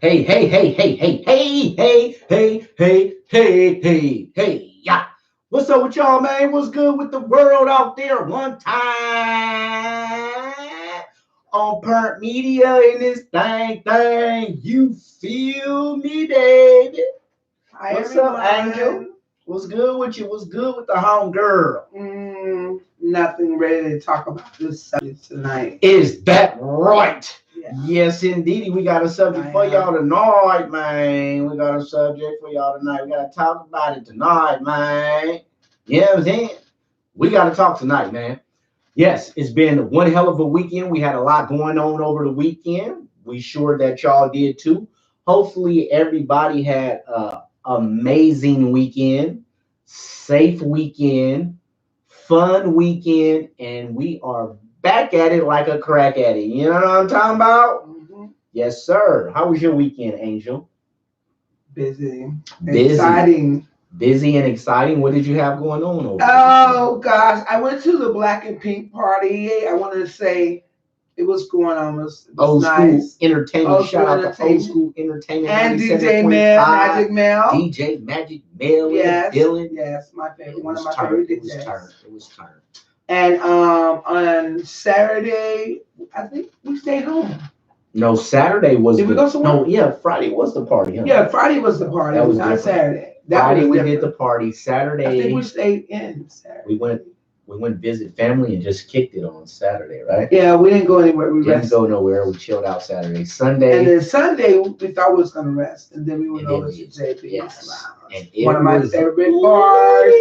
Hey, hey, hey, hey, hey, hey, hey, hey, hey, hey, hey, hey, yeah. What's up with y'all, man? What's good with the world out there? One time on Parent Media in this thing. You feel me, baby? Hi, What's everyone. up, Angel? What's good with you? What's good with the home girl? Nothing ready to talk about this subject tonight. Is that right? Yeah. Yes, indeed. We got a subject for y'all tonight, man. We got a subject for y'all tonight. We got to talk about it tonight, man. You know what I'm saying? We got to talk tonight, man. Yes, it's been one hell of a weekend. We had a lot going on over the weekend. We sure that y'all did too. Hopefully, everybody had an amazing weekend, safe weekend, fun weekend, and we are back at it like a crack at it. You know what I'm talking about? Mm-hmm. Yes, sir. How was your weekend, Angel? Busy. Exciting. Busy and exciting. What did you have going on over there? Oh gosh, I went to the Black and Pink party. I wanted to say it was going on. It was old nice. School Entertainment. Old Shout School out to Old School Entertainment and DJ Mel, Magic Mel. DJ Magic Mel. Yes, Dylan. Yes, my favorite. One of my favorite favorite DJs. It was turned. And on Saturday, I think we stayed home. No, Saturday was. Did we go somewhere? No, yeah, Friday was the party. Huh? Yeah, Friday was the party. That was not different. Saturday. Friday we did the party. Saturday, I think we stayed in Saturday. We went visit family and just kicked it on Saturday, right? Yeah, we didn't go anywhere. We didn't go nowhere. We chilled out Saturday, Sunday, and then Sunday we thought we was gonna rest, and then we went over to JB's Lounge. One of my favorite bars,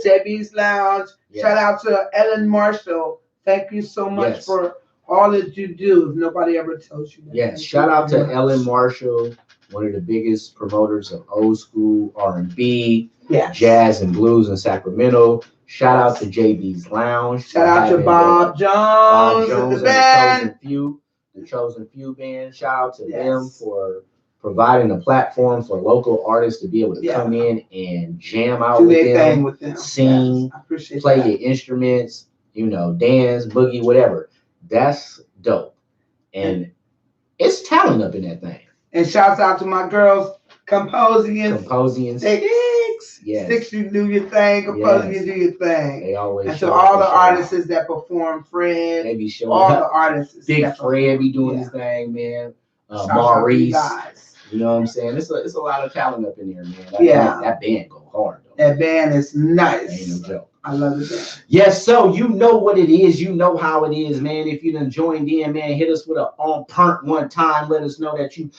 JB's Lounge. Yes. Shout out to Ellen Marshall. Thank you so much for all that you do. If nobody ever tells you that. Yes, shout out to Ellen Marshall, one of the biggest promoters of old school R&B, jazz and blues in Sacramento. Shout out to JB's Lounge. Shout out to Bob Jones and the band. The Chosen Few band. Shout out to them for providing a platform for local artists to be able to come in and jam out with them, sing, play your instruments, dance, boogie, whatever. That's dope. And it's talent up in that thing. And shouts out to my girls, Composians. Six. Yes. Six, you do your thing. Composians, do your thing. They always. And to all the artists that perform, Fred. They be showing all the artists. Big Fred be doing his thing, man. Maurice. You know what I'm saying? It's a lot of talent up in there, man. That band go hard though. That band is nice. Ain't no joke. I love the band. Yes, so you know what it is. You know how it is, man. If you done joined in, man, hit us with a on perk one time. Let us know that you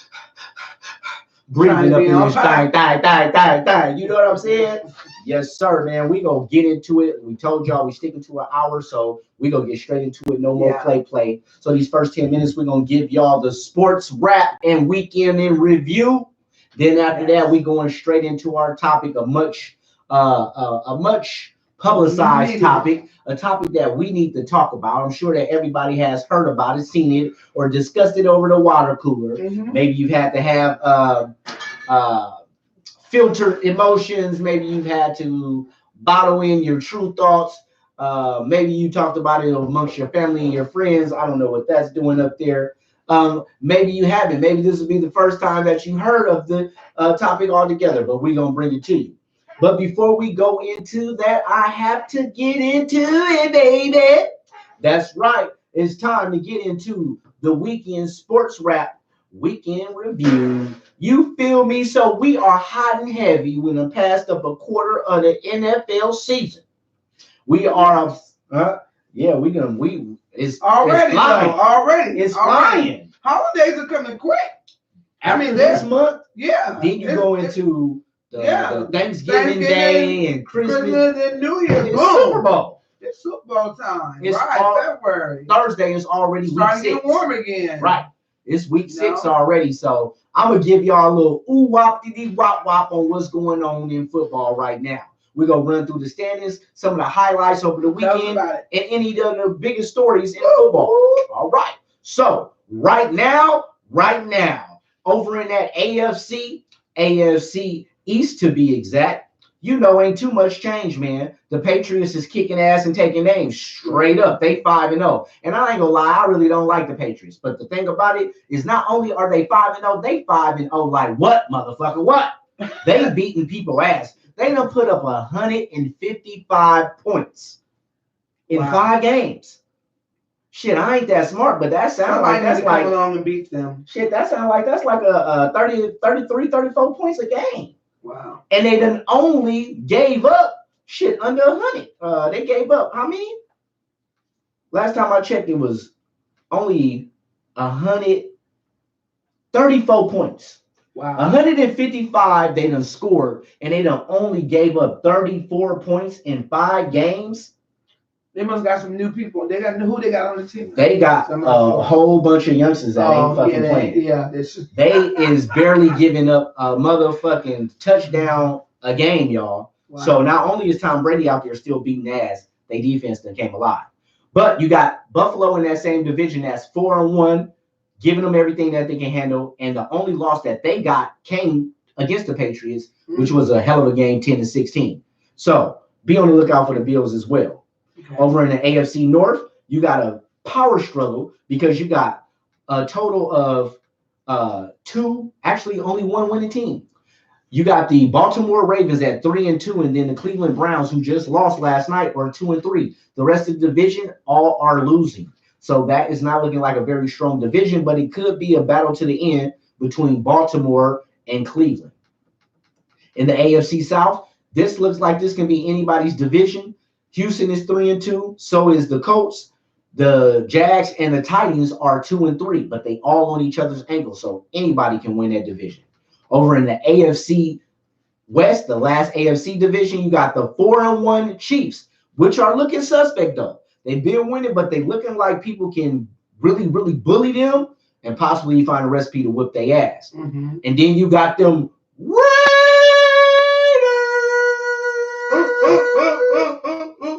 breathing up in this thing. You know what I'm saying? Yes, sir, man. We gonna get into it. We told y'all we sticking to an hour, so we gonna get straight into it. No more play. So these first 10 minutes, we're gonna give y'all the sports wrap and weekend in review. Then after that, we going straight into our topic, a much publicized topic, a topic that we need to talk about. I'm sure that everybody has heard about it, seen it, or discussed it over the water cooler. Mm-hmm. Maybe you've had to have filtered emotions. Maybe you've had to bottle in your true thoughts. Maybe you talked about it amongst your family and your friends. I don't know what that's doing up there. Maybe you haven't. Maybe this will be the first time that you heard of the topic altogether, but we're going to bring it to you. But before we go into that, I have to get into it, baby. That's right. It's time to get into the weekend sports wrap, weekend review. You feel me? So we are hot and heavy. We done passed up a quarter of the NFL season. We are, it's already. It's flying. Holidays are coming quick. This month. Yeah. Then you go into the Thanksgiving Day and Christmas and New Year. It's Super Bowl. It's Super Bowl time. It's February. Thursday is already starting week 6. To get warm again. Right. It's week 6 already. So I'm gonna give y'all a little ooh wop dee wop wop on what's going on in football right now. We're gonna run through the standings, some of the highlights over the weekend, and any of the biggest stories in football. All right. So right now, over in that AFC East to be exact, you know, ain't too much change, man. The Patriots is kicking ass and taking names straight up. They 5-0. And I ain't gonna lie, I really don't like the Patriots. But the thing about it is not only are they 5-0, they 5-0 like what, motherfucker? What? They beating people ass. They done put up 155 points in 5 games. Shit, I ain't that smart, but that sounds like that's like come along and beat them. Shit, that sounds like that's like a 30, 33, 34 points a game. Wow. And they done only gave up shit under 100. They gave up how many? Last time I checked, it was only 134 points. Wow. 155 they done scored, and they done only gave up 34 points in 5 games. They must got some new people. They got who they got on the team. They got a whole bunch of youngsters that ain't fucking playing. Yeah, they is barely giving up a motherfucking touchdown a game, y'all. Wow. So not only is Tom Brady out there still beating ass, they defense then came alive. But you got Buffalo in that same division that's 4-1, giving them everything that they can handle. And the only loss that they got came against the Patriots, which was a hell of a game, 10-16. So be on the lookout for the Bills as well. Okay. Over in the AFC North, you got a power struggle because you got a total of 2, actually only 1 winning team. You got the Baltimore Ravens at 3-2, and then the Cleveland Browns, who just lost last night, are 2-3. The rest of the division all are losing. So that is not looking like a very strong division, but it could be a battle to the end between Baltimore and Cleveland. In the AFC South, this looks like this can be anybody's division. Houston is 3-2. So is the Colts. The Jags and the Titans are 2-3, but they all on each other's ankles. So anybody can win that division. Over in the AFC West, the last AFC division, you got the 4-1 Chiefs, which are looking suspect though. They've been winning, but they looking like people can really, really bully them and possibly find a recipe to whip their ass. Mm-hmm. And then you got them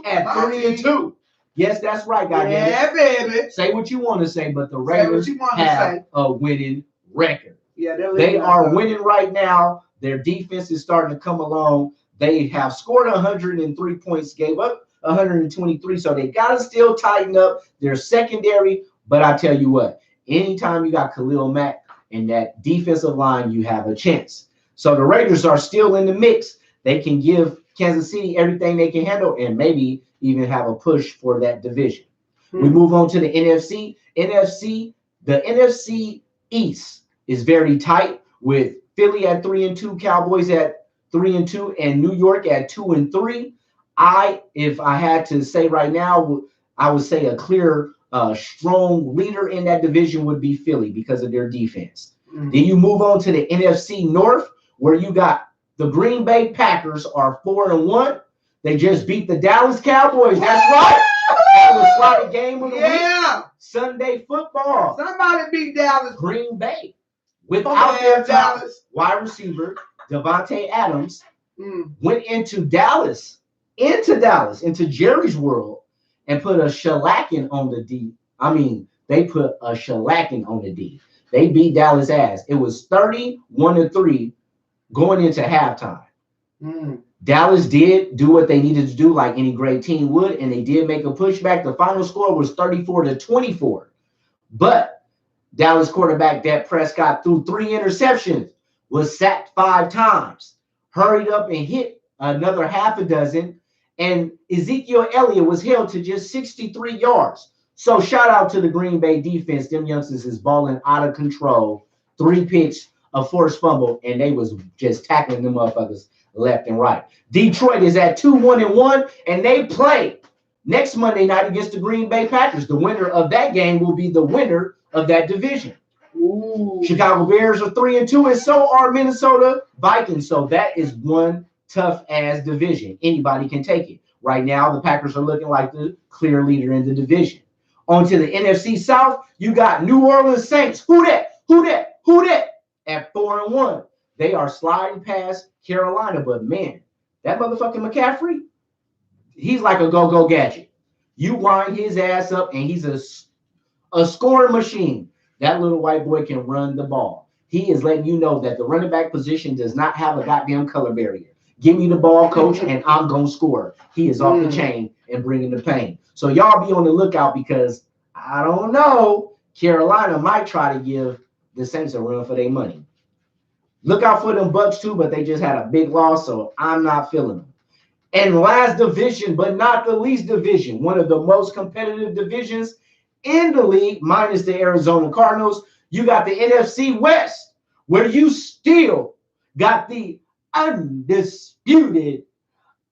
at 3-2. Yes, that's right, guys. Yeah, baby. Say what you want to say, but the Raiders have a winning record. Yeah, they are winning right now. Their defense is starting to come along. They have scored 103 points, gave up 123, so they got to still tighten up their secondary. But I tell you what, anytime you got Khalil Mack and that defensive line, you have a chance. So the Raiders are still in the mix. They can give Kansas City everything they can handle and maybe even have a push for that division. We move on to the NFC. The NFC East is very tight with Philly at 3-2, Cowboys at 3-2, and New York at 2-3. If I had to say right now, I would say a clear, strong leader in that division would be Philly because of their defense. Mm-hmm. Then you move on to the NFC North, where you got the Green Bay Packers are 4-1. They just beat the Dallas Cowboys. That's right. That was slotted game of the week. Sunday football. Somebody beat Dallas. Green Bay. Without their top wide receiver, Devontae Adams, went into Dallas, into Jerry's world, and put a shellacking on the D. I mean, they put a shellacking on the D. They beat Dallas ass. It was 31-3 going into halftime. Dallas did do what they needed to do, like any great team would, and they did make a pushback. The final score was 34-24. But Dallas quarterback Dak Prescott threw 3 interceptions, was sacked 5 times, hurried up and hit another half a dozen, and Ezekiel Elliott was held to just 63 yards. So shout out to the Green Bay defense. Them youngsters is balling out of control. 3 picks, a forced fumble, and they was just tackling them motherfuckers left and right. Detroit is at 2-1, and they play next Monday night against the Green Bay Packers. The winner of that game will be the winner of that division. Ooh. Chicago Bears are 3-2, and so are Minnesota Vikings. So that is one tough ass division. Anybody can take it. Right now, the Packers are looking like the clear leader in the division. On to the NFC South, you got New Orleans Saints. Who that? At 4-1. They are sliding past Carolina, but man, that motherfucking McCaffrey, he's like a go-go gadget. You wind his ass up, and he's a scoring machine. That little white boy can run the ball. He is letting you know that the running back position does not have a goddamn color barrier. Give me the ball, coach, and I'm going to score. He is off the chain and bringing the pain. So y'all be on the lookout because I don't know. Carolina might try to give the Saints a run for their money. Look out for them Bucks too, but they just had a big loss, so I'm not feeling them. And last division, but not the least division, one of the most competitive divisions in the league, minus the Arizona Cardinals. You got the NFC West, where you still got the undisputed,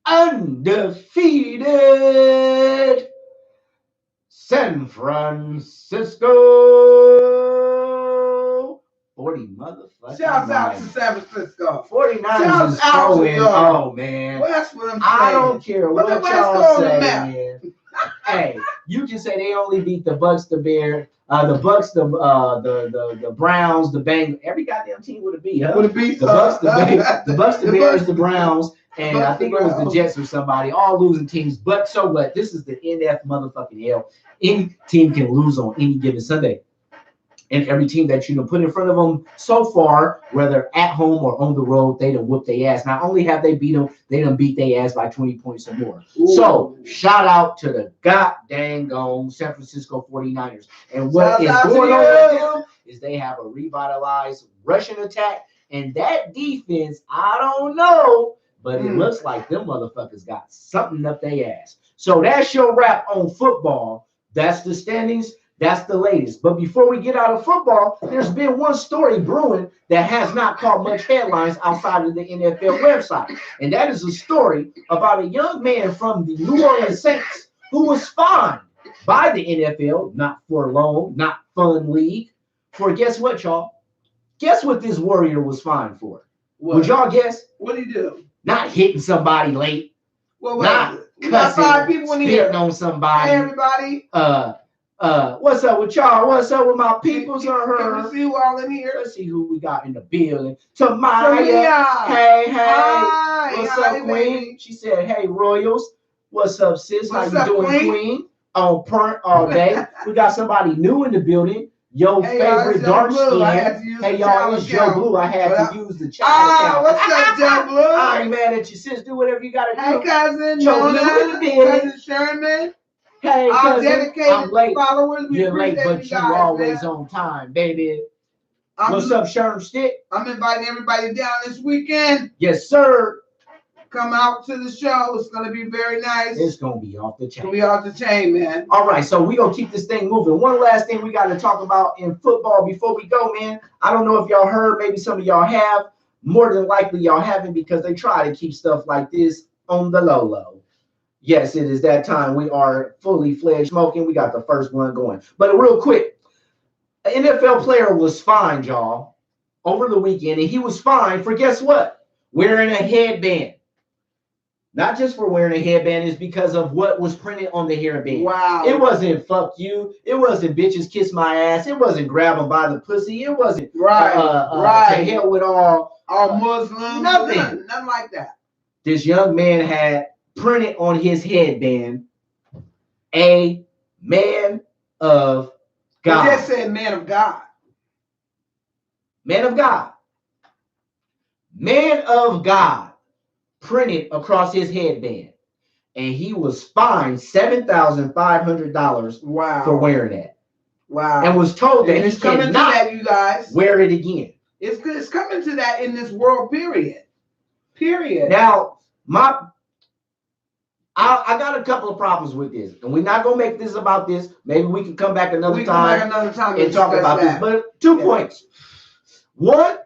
undefeated San Francisco 40 motherfuckers. Shouts out to San Francisco. 49ers is going. Oh, man. Well, that's what I'm saying. I don't care what y'all say, man. Hey, you can say they only beat the Bucks, the Bears, the Bucks, the Browns, the Bengals. Every goddamn team would have beat, huh? Would have beat the Bucks, the Bucks, the Bears, the Browns, and I think it was the Jets or somebody, all losing teams. But so what? This is the NF motherfucking L. Any team can lose on any given Sunday. And every team that you done put in front of them so far, whether at home or on the road, they done whoop their ass. Not only have they beat them, they done beat their ass by 20 points or more. Ooh. So shout out to the goddamn San Francisco 49ers. And what is going on with them is they have a revitalized rushing attack. And that defense, I don't know, but it looks like them motherfuckers got something up their ass. So that's your wrap on football. That's the standings. That's the latest. But before we get out of football, there's been one story brewing that has not caught much headlines outside of the NFL website. And that is a story about a young man from the New Orleans Saints who was fined by the NFL, not for long, not fun league, for guess what, y'all? Guess what this warrior was fined for? What? Would y'all guess? What did he do? Not hitting somebody late. Well, not cussing, spitting on somebody. Hey, everybody. What's up with y'all? What's up with my peoples or her? Can we see who all in here? Let's see who we got in the building. Tamaya. Hey. Hi. What's up, Queen? Baby. She said, hey, Royals. What's up, sis? How you doing, Queen? On Pernt all day. We got somebody new in the building. Your favorite dark skin. Hey, y'all, it's Joe Blue. I had to use the chat account. What's up, Joe Blue? I ain't mad at you, sis. Do whatever you got to do. Hey, cousin. Joe Blue in the building. Cousin Sherman. Hey, our dedicated late. followers. You're late, but you always on time, baby. What's up, Sherm Stick? I'm inviting everybody down this weekend. Yes, sir. Come out to the show. It's going to be very nice. It's going to be off the chain. It's going to be off the chain, man. All right, so we're going to keep this thing moving. One last thing we got to talk about in football before we go, man. I don't know if y'all heard. Maybe some of y'all have. More than likely, y'all haven't because they try to keep stuff like this on the low. Yes, it is that time. We are fully fledged smoking. We got the first one going. But real quick, an NFL player was fined, y'all, over the weekend. And he was fined for, guess what? Wearing a headband. Not just for wearing a headband, it's because of what was printed on the hairband. Wow. It wasn't fuck you. It wasn't bitches kiss my ass. It wasn't grab them by the pussy. It wasn't right. To hell with all Muslims. Nothing like that. This young man had printed on his headband, a man of God. It just said man of God. Man of God. Man of God printed across his headband. And he was fined $7,500 for wearing that. Wow. And was told that he's coming to that, you guys. Wear it again. It's coming to that in this world, period. Now, I got a couple of problems with this, and we're not gonna make this about this. Maybe we can come back another time and talk about this. But 2 points. One,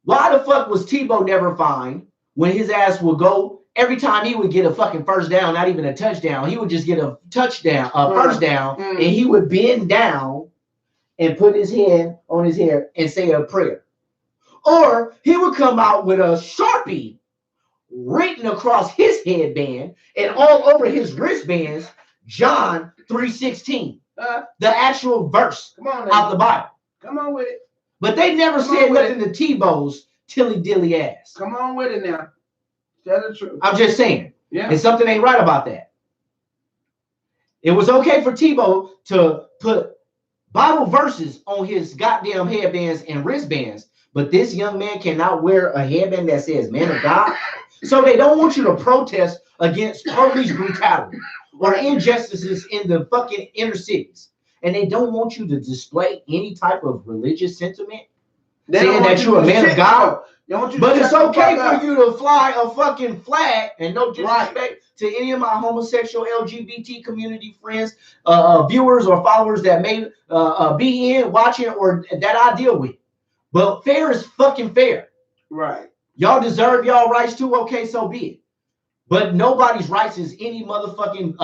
why the fuck was Tebow never fined when his ass would go every time he would get a fucking first down, not even a touchdown? He would just get a touchdown, first down, and he would bend down and put his hand on his hair and say a prayer, or he would come out with a Sharpie written across his headband and all over his wristbands, John 3:16, the actual verse out the Bible. Come on with it. But they never said nothing to Tebow's tilly dilly ass. Come on with it now. Tell the truth. I'm just saying. Yeah. And something ain't right about that. It was okay for Tebow to put Bible verses on his goddamn headbands and wristbands, but this young man cannot wear a headband that says "Man of God." So they don't want you to protest against police brutality or injustices in the fucking inner cities, and they don't want you to display any type of religious sentiment, saying that you're a man of God. But it's okay for you to fly a fucking flag, and no disrespect to any of my homosexual LGBT community friends, viewers or followers that may be in, watching, or that I deal with. But fair is fucking fair. Right. Y'all deserve y'all rights too. Okay, so be it. But nobody's rights is any motherfucking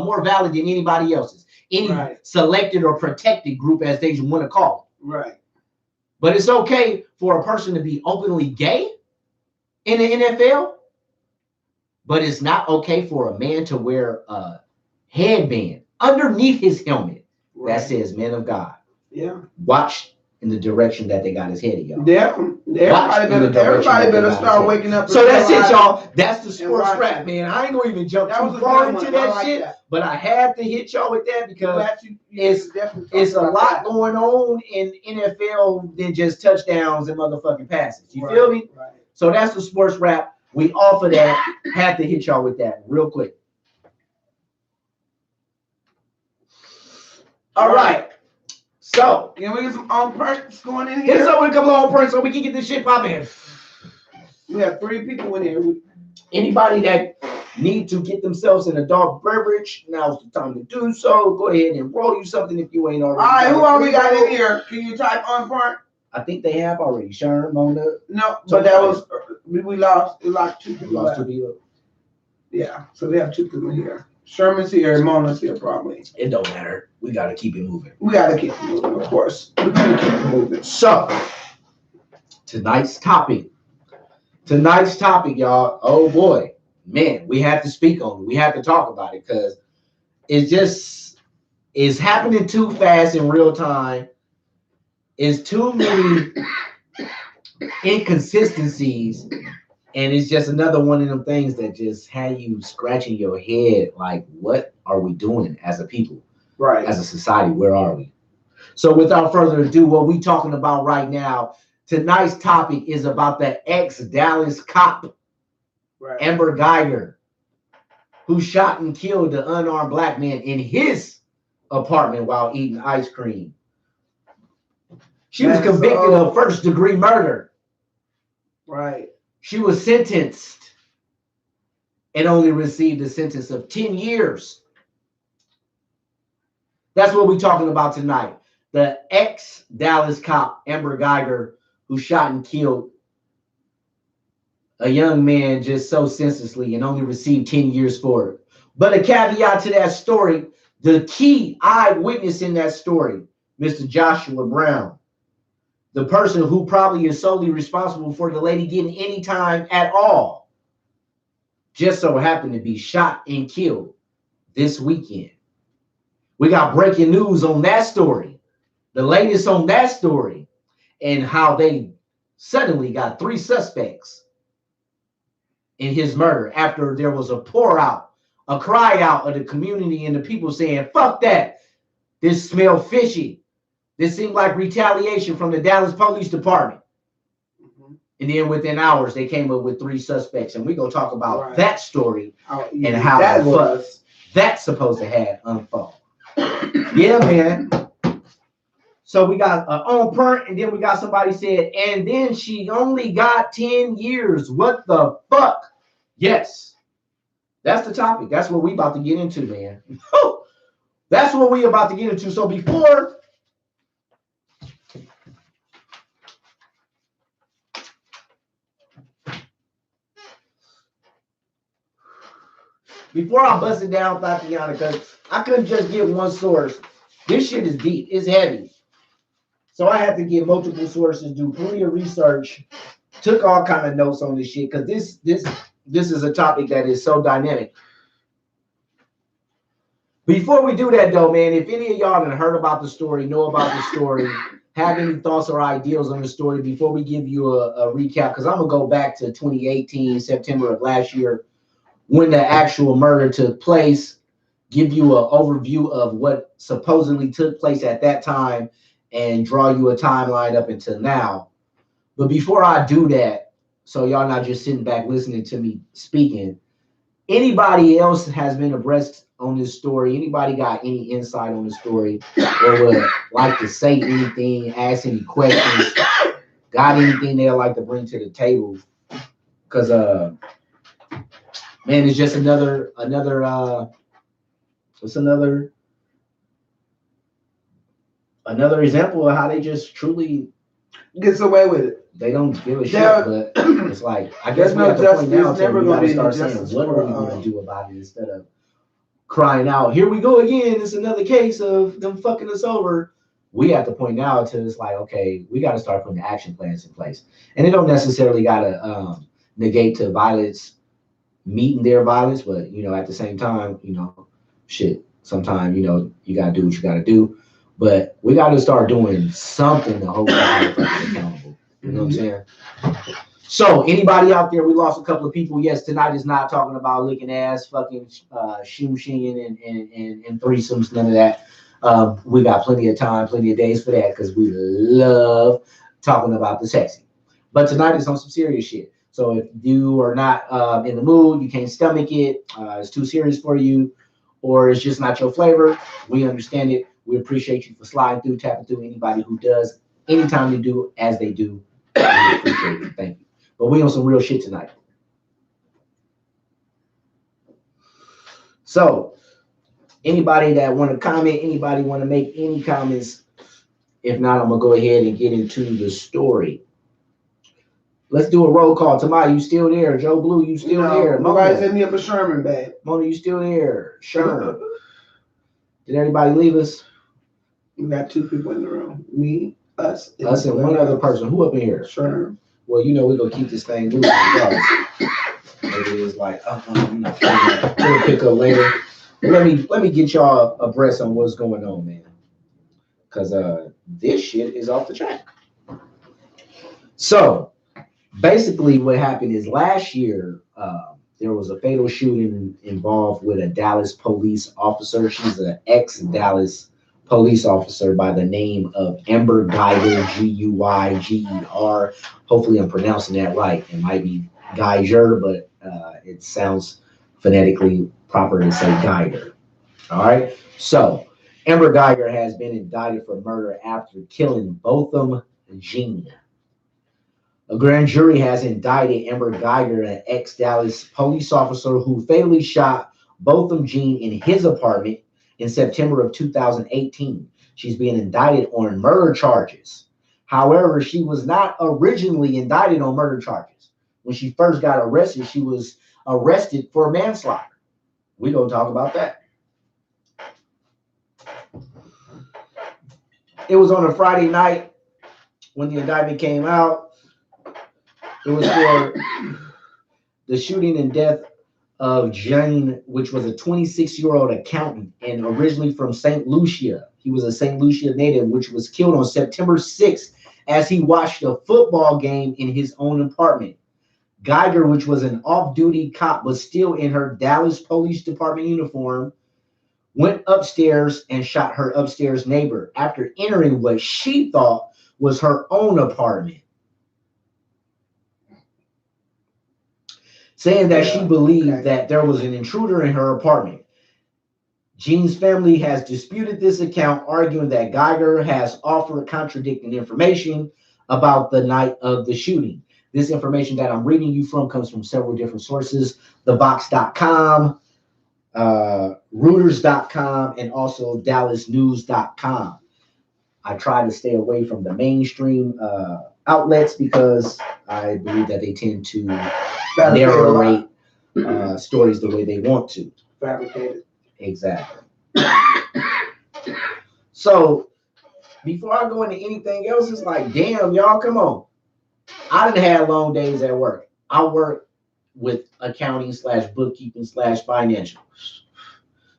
more valid than anybody else's. Any selected or protected group, as they want to call it. Right. But it's okay for a person to be openly gay in the NFL, but it's not okay for a man to wear a headband underneath his helmet that says "Man of God." Yeah. Watch in the direction that they got his head, y'all. Yeah. Everybody better start waking up. So that's it, y'all. That's the sports rap, man. I ain't gonna even jump too far into that shit, but I had to hit y'all with that because it's a lot going on in NFL than just touchdowns and motherfucking passes. You feel me? Right. So that's the sports rap. We offer that. Had to hit y'all with that real quick. All right. So, can we get some on-purpose going in here? Get us over a couple of on-purpose so we can get this shit popping. We have 3 people in here. Anybody that need to get themselves an adult beverage, now's the time to do so. Go ahead and roll you something if you ain't already. All right, who all we got in here? Can you type on part? I think they have already. Sherm, Mona. No, but that was we lost. We lost 2 people. Lost 2 people. Yeah, so we have 2 people here. Sherman's here, Mona's here, probably. It don't matter. We gotta keep it moving. We gotta keep it moving, of course. We're gonna keep it moving. So, tonight's topic, y'all. Oh boy, man, we have to speak on it. We have to talk about it because it's happening too fast in real time. It's too many inconsistencies. And it's just another one of them things that just had you scratching your head like, what are we doing as a people? Right. As a society, where are we? So without further ado, what we talking about right now, tonight's topic is about the ex-Dallas cop, Amber Guyger, who shot and killed the unarmed black man in his apartment while eating ice cream. She was convicted of first-degree murder. Right. She was sentenced and only received a sentence of 10 years. That's what we're talking about tonight. The ex-Dallas cop, Amber Guyger, who shot and killed a young man just so senselessly and only received 10 years for it. But a caveat to that story, the key eyewitness in that story, Mr. Joshua Brown, the person who probably is solely responsible for the lady getting any time at all, just so happened to be shot and killed this weekend. We got breaking news on that story, the latest on that story, and how they suddenly got 3 suspects in his murder after there was a pour out, a cry out of the community and the people saying, fuck that, this smelled fishy. This seemed like retaliation from the Dallas Police Department. And then within hours, they came up with 3 suspects. And we're going to talk about that story and how that's supposed to have unfold. Yeah, man. So we got an on print, and then we got somebody said, and then she only got 10 years. What the fuck? Yes. That's the topic. That's what we about to get into, man. That's what we about to get into. So before I bust it down, Tatiana, because I couldn't just get one source. This shit is deep. It's heavy. So I had to get multiple sources, do plenty of research, took all kind of notes on this shit, because this is a topic that is so dynamic. Before we do that, though, man, if any of y'all have heard about the story, know about the story, have any thoughts or ideas on the story before we give you a recap, because I'm going to go back to 2018, September of last year, when the actual murder took place, give you an overview of what supposedly took place at that time, and draw you a timeline up until now. But before I do that, so y'all not just sitting back listening to me speaking, anybody else has been abreast on this story? Anybody got any insight on the story, or would like to say anything, ask any questions, got anything they'd like to bring to the table? Because man, it's just another it's another example of how they just truly gets away with it. They don't give a shit, but it's like, I guess we're at the point now where we gotta start saying, what are we gonna do about it, instead of crying out, here we go again, it's another case of them fucking us over. We at the point now to it's like, okay, we gotta start putting action plans in place. And it don't necessarily gotta negate to violence, meeting their violence, but at the same time, shit, sometimes, you gotta do what you gotta do. But we gotta start doing something to hold people accountable. You know what I'm saying? So anybody out there, we lost a couple of people. Yes, tonight is not talking about licking ass, fucking shinging and threesomes, none of that. We got plenty of time, plenty of days for that, because we love talking about the sexy. But tonight is on some serious shit. So if you are not in the mood, you can't stomach it, it's too serious for you, or it's just not your flavor, we understand it. We appreciate you for sliding through, tapping through. Anybody who does, anytime they do as they do, we appreciate it. Thank you. But we on some real shit tonight. So anybody that want to comment, anybody want to make any comments? If not, I'm gonna go ahead and get into the story. Let's do a roll call. Tamai, you still there? Joe Blue, you still there? Nobody's in here but Sherman, babe. Mona, you still there? Sherman. Did everybody leave us? We got two people in the room. Me, us, and one other person. Who up in here? Sure. Well, we're gonna keep this thing moving regardless. Maybe it's like, we'll pick up later. But let me get y'all abreast on what's going on, man. Cause this shit is off the track. So basically what happened is last year, there was a fatal shooting involved with a Dallas police officer. She's an ex-Dallas police officer by the name of Amber Guyger, Guyger. Hopefully I'm pronouncing that right. It might be Guyger, but it sounds phonetically proper to say Guyger. All right. So Amber Guyger has been indicted for murder after killing Botham Jean. A grand jury has indicted Amber Guyger, an ex-Dallas police officer who fatally shot Botham Jean in his apartment in September of 2018. She's being indicted on murder charges. However, she was not originally indicted on murder charges. When she first got arrested, she was arrested for manslaughter. We're going to talk about that. It was on a Friday night when the indictment came out. It was for the shooting and death of Jane, which was a 26-year-old accountant and originally from St. Lucia. He was a St. Lucia native, which was killed on September 6th as he watched a football game in his own apartment. Guyger, which was an off-duty cop but still in her Dallas Police Department uniform, went upstairs and shot her upstairs neighbor after entering what she thought was her own apartment, saying that she believed that there was an intruder in her apartment. Jean's family has disputed this account, arguing that Guyger has offered contradicting information about the night of the shooting. This information that I'm reading you from comes from several different sources, thebox.com, Reuters.com, and also DallasNews.com. I try to stay away from the mainstream outlets because I believe that they tend to narrate stories the way they want to. Fabricated. Exactly. So before I go into anything else, it's like, damn, y'all, come on. I done had long days at work. I work with accounting / bookkeeping / financial.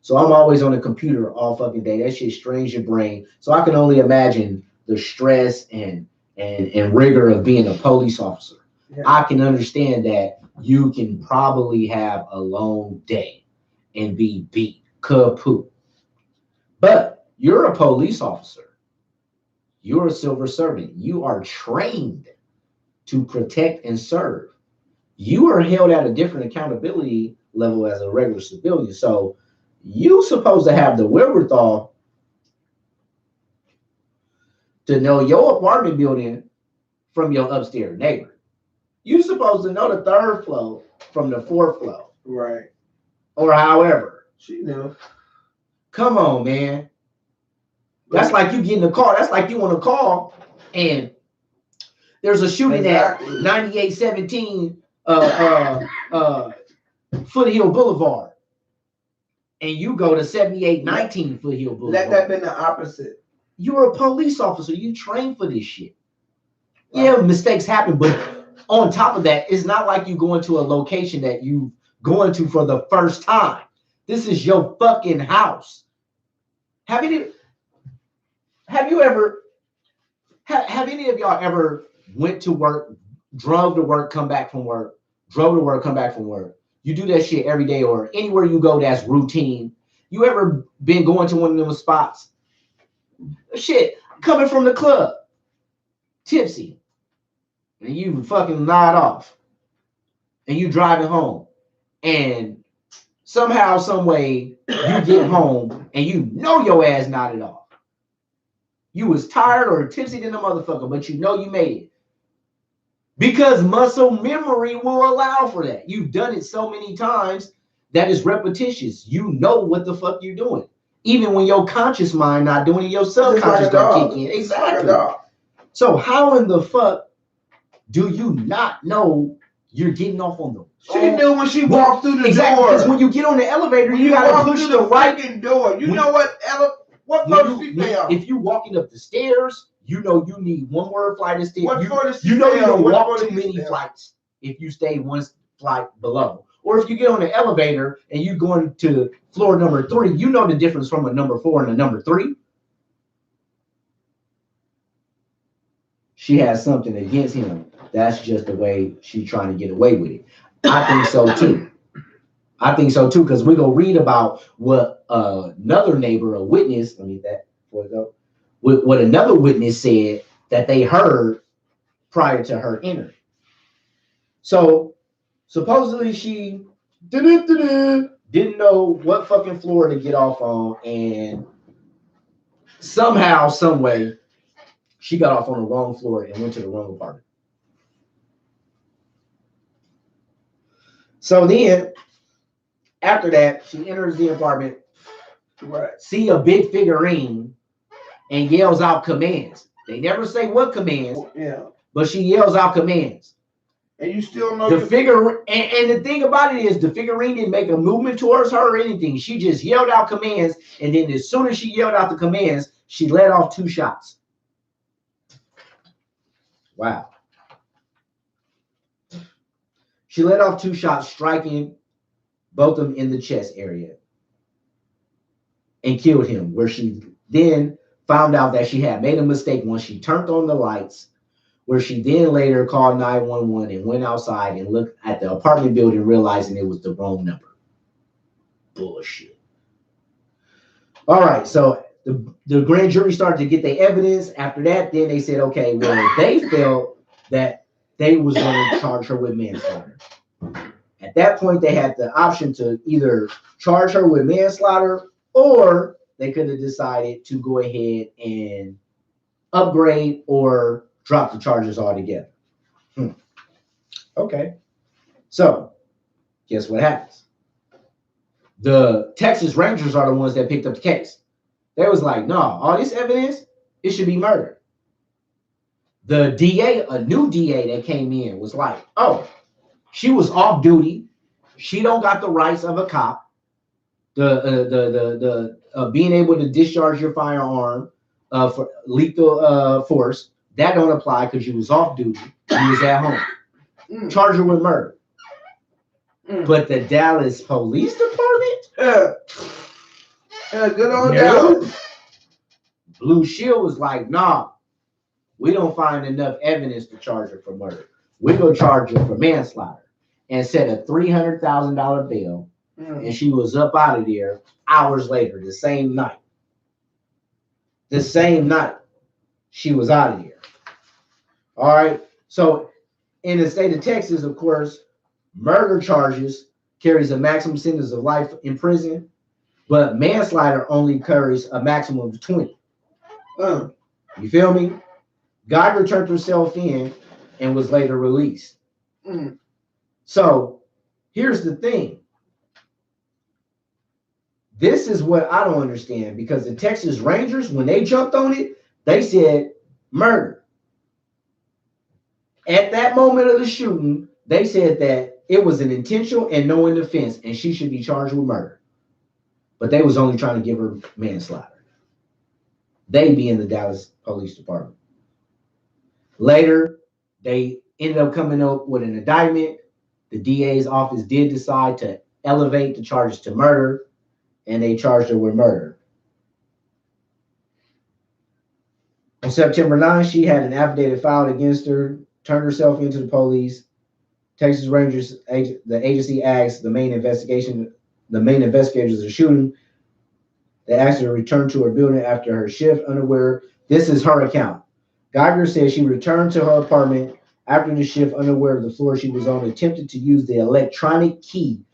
So I'm always on the computer all fucking day. That shit strains your brain. So I can only imagine the stress and rigor of being a police officer. Yeah. I can understand that you can probably have a long day and be beat, kaput. But you're a police officer. You're a civil servant. You are trained to protect and serve. You are held at a different accountability level as a regular civilian. So you supposed to have the wherewithal to know your apartment building from your upstairs neighbor. You supposed to know the third floor from the fourth floor. Right. Or however. She knew. Come on, man. That's like you get in a car. That's like you want to call and there's a shooting at 9817 Foothill Boulevard. And you go to 7819 Foothill Boulevard. Let that be the opposite. You're a police officer. You train for this shit. Right. Yeah, mistakes happen, but on top of that, it's not like you go into a location that you go into for the first time. This is your fucking house. Have any of y'all ever went to work, drove to work, come back from work, drove to work, come back from work? You do that shit every day or anywhere you go that's routine. You ever been going to one of those spots? Shit, coming from the club, tipsy, and you fucking nod off, and you driving home, and somehow, some way, you get home, and you know your ass nodded off. You was tired or tipsy than a motherfucker, but you know you made it. Because muscle memory will allow for that. You've done it so many times that it's repetitious. You know what the fuck you're doing. Even when your conscious mind not doing it, your subconscious don't kick in. Exactly. So how in the fuck do you not know you're getting off on the She knew when she walked through the door. Because when you get on the elevator, you gotta push the right door. You know what floor she stay on? If you walking up the stairs, you know you need one more flight of stairs. You know you don't walk too many flights if you stay one flight below. Or if you get on the elevator and you going to floor number 3, you know the difference from a number 4 and a number 3. She has something against him. That's just the way she's trying to get away with it. I think so too. Because we're going to read about what another neighbor, a witness, let me that before it go. What another witness said that they heard prior to her entering. So supposedly she didn't know what fucking floor to get off on, and somehow, some way, she got off on the wrong floor and went to the wrong apartment. So then, after that, she enters the apartment, see a big figurine, and yells out commands. They never say what commands, but she yells out commands. And you still know the figure. And the thing about it is, the figurine didn't make a movement towards her or anything. She just yelled out commands, and then as soon as she yelled out the commands, she let off 2 shots. Wow. She let off 2 shots, striking both of them in the chest area, and killed him. Where she then found out that she had made a mistake once she turned on the lights, where she then later called 911 and went outside and looked at the apartment building, realizing it was the wrong number. Bullshit. All right, so the grand jury started to get their evidence. After that, then they said, okay, well, they felt that they was going to charge her with manslaughter. At that point, they had the option to either charge her with manslaughter, or they could have decided to go ahead and upgrade or drop the charges altogether. Okay. So, guess what happens? The Texas Rangers are the ones that picked up the case. They was like, no, all this evidence, it should be murder. The DA, a new DA that came in, was like, oh, she was off duty. She don't got the rights of a cop. The being able to discharge your firearm for lethal force, that don't apply because you was off duty. You was at home. Charge her with murder. But the Dallas Police Department, good old Dallas. Blue Shield was like, nah, we don't find enough evidence to charge her for murder. We're gonna charge her for manslaughter, and set a $300,000 bail. And she was up out of there hours later, the same night. The same night she was out of here. All right. So in the state of Texas, of course, murder charges carries a maximum sentence of life in prison, but manslaughter only carries a maximum of 20. You feel me? Geiger turned herself in and was later released. So here's the thing. This is what I don't understand, because the Texas Rangers, when they jumped on it, they said murder. At that moment of the shooting, they said that it was an intentional and knowing offense, and she should be charged with murder. But they was only trying to give her manslaughter. They being the Dallas Police Department. Later, they ended up coming up with an indictment. The DA's office did decide to elevate the charges to murder, and they charged her with murder. On September 9th, she had an affidavit filed against her, turned herself into the police. Texas Rangers, the agency asked the main investigators of the shooting. They asked her to return to her building after her shift, unaware. This is her account. Geiger said she returned to her apartment after the shift, unaware of the floor she was on, attempted to use the electronic key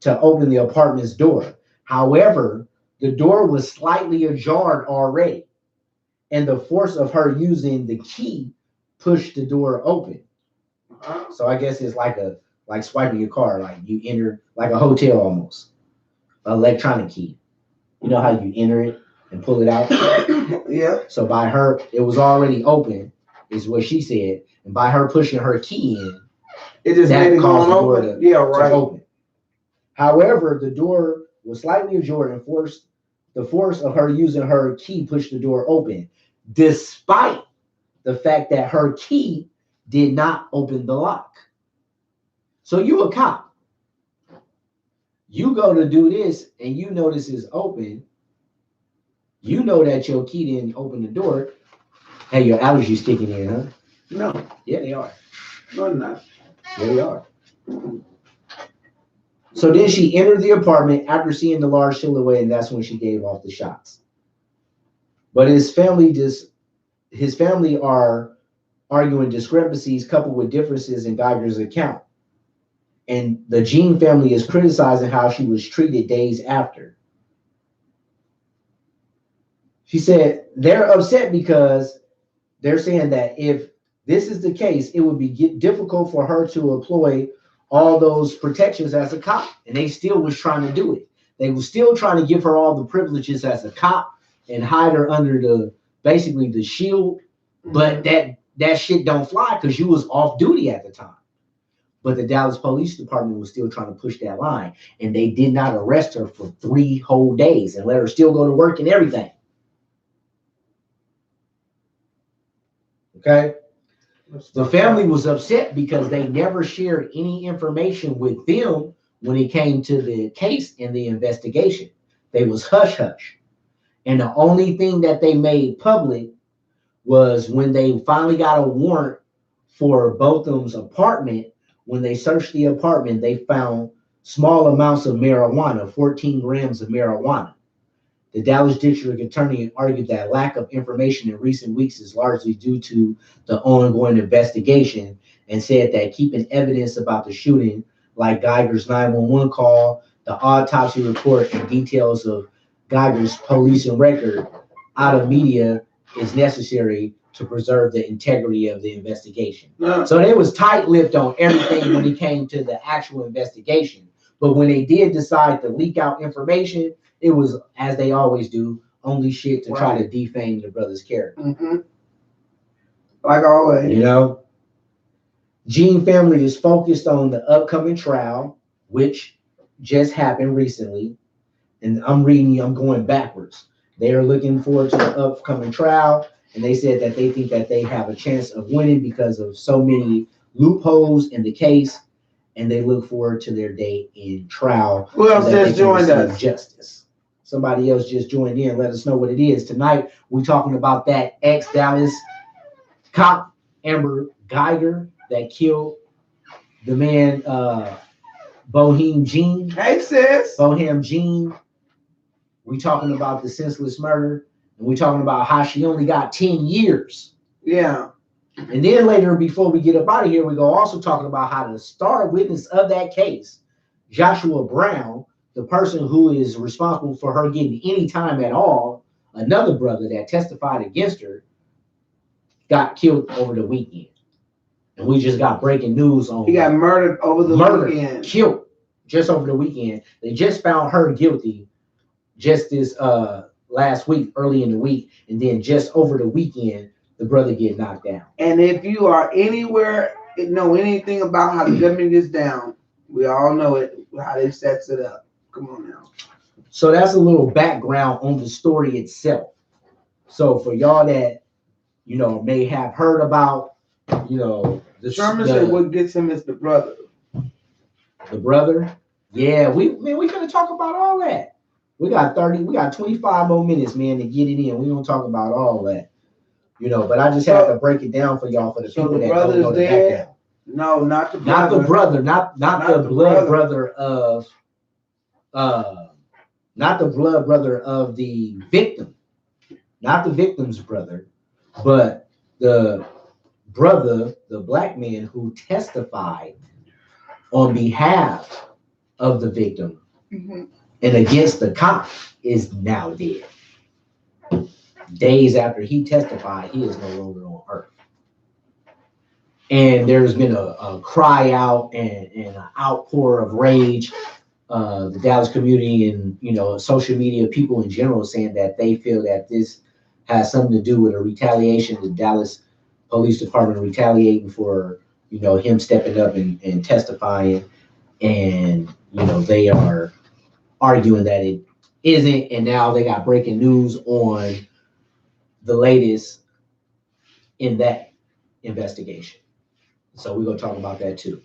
to open the apartment's door. However, the door was slightly ajar already, and the force of her using the key pushed the door open. So I guess it's like swiping your car, like you enter like a hotel almost. Electronic key. You know how you enter it and pull it out? Yeah. So by her, it was already open, is what she said. And by her pushing her key in, it just made it go open. To open. However, the door was slightly ajar, and the force of her using her key pushed the door open, despite the fact that her key did not open the lock. So you a cop. You go to do this and you know this is open. You know that your key didn't open the door. Hey, your allergies kicking in, huh? No. Yeah, they are. No, I'm not. Yeah, they are. So then she entered the apartment after seeing the large silhouette, and that's when she gave off the shots. But his family are arguing discrepancies coupled with differences in Geiger's account. And the Jean family is criticizing how she was treated days after. She said they're upset because they're saying that if this is the case, it would be difficult for her to employ all those protections as a cop. And they still was trying to do it. They were still trying to give her all the privileges as a cop and hide her under basically the shield. But that shit don't fly because you was off duty at the time. But the Dallas Police Department was still trying to push that line. And they did not arrest her for 3 whole days and let her still go to work and everything. Okay? The family was upset because they never shared any information with them when it came to the case and the investigation. They was hush-hush. And the only thing that they made public was when they finally got a warrant for Botham's apartment. When they searched the apartment, they found small amounts of marijuana, 14 grams of marijuana. The Dallas District Attorney argued that lack of information in recent weeks is largely due to the ongoing investigation and said that keeping evidence about the shooting, like Geiger's 911 call, the autopsy report, and details of Geiger's police record out of media is necessary to preserve the integrity of the investigation. So they was tight-lipped on everything when it came to the actual investigation. But when they did decide to leak out information, it was, as they always do, only shit to try to defame the brother's character. Like always. You know? Jean family is focused on the upcoming trial, which just happened recently. And I'm going backwards. They are looking forward to the upcoming trial. And they said that they think that they have a chance of winning because of so many loopholes in the case. And they look forward to their day in trial. Who else just joined us? Justice. Somebody else just joined in. Let us know what it is. Tonight, we're talking about that ex-Dallas cop, Amber Geiger, that killed the man, Boheme Jean. Hey, sis. Boheme Jean. We talking about the senseless murder. And we're talking about how she only got 10 years. Yeah. And then later, before we get up out of here, we go also talking about how the star witness of that case, Joshua Brown, the person who is responsible for her getting any time at all, another brother that testified against her, got killed over the weekend. And we just got breaking news on he got murdered over the weekend. Killed just over the weekend. They just found her guilty just this last week, early in the week, and then just over the weekend, the brother get knocked down. And if you are anywhere, know anything about how the government gets down, we all know it, how they sets it up. Come on now. So that's a little background on the story itself. So for y'all that, you know, may have heard about, you know, Sherman said what gets him is the brother. The brother? Yeah, we gonna talk about all that. We got 25 more minutes, man, to get it in. We don't talk about all that. You know, but I just have to break it down for y'all, for the people that don't know the background. No, not the brother. Not the brother, not the blood brother of not the blood brother of the victim, not the victim's brother, but the brother, the black man who testified on behalf of the victim and against the cop is now dead. Days after he testified, he is no longer on earth. And there's been a cry out and an outpour of rage. The Dallas community and, you know, social media people in general saying that they feel that this has something to do with a retaliation. The Dallas Police Department retaliating for, you know, him stepping up and testifying. And, you know, they are arguing that it isn't. And now they got breaking news on the latest in that investigation. So we're going to talk about that too.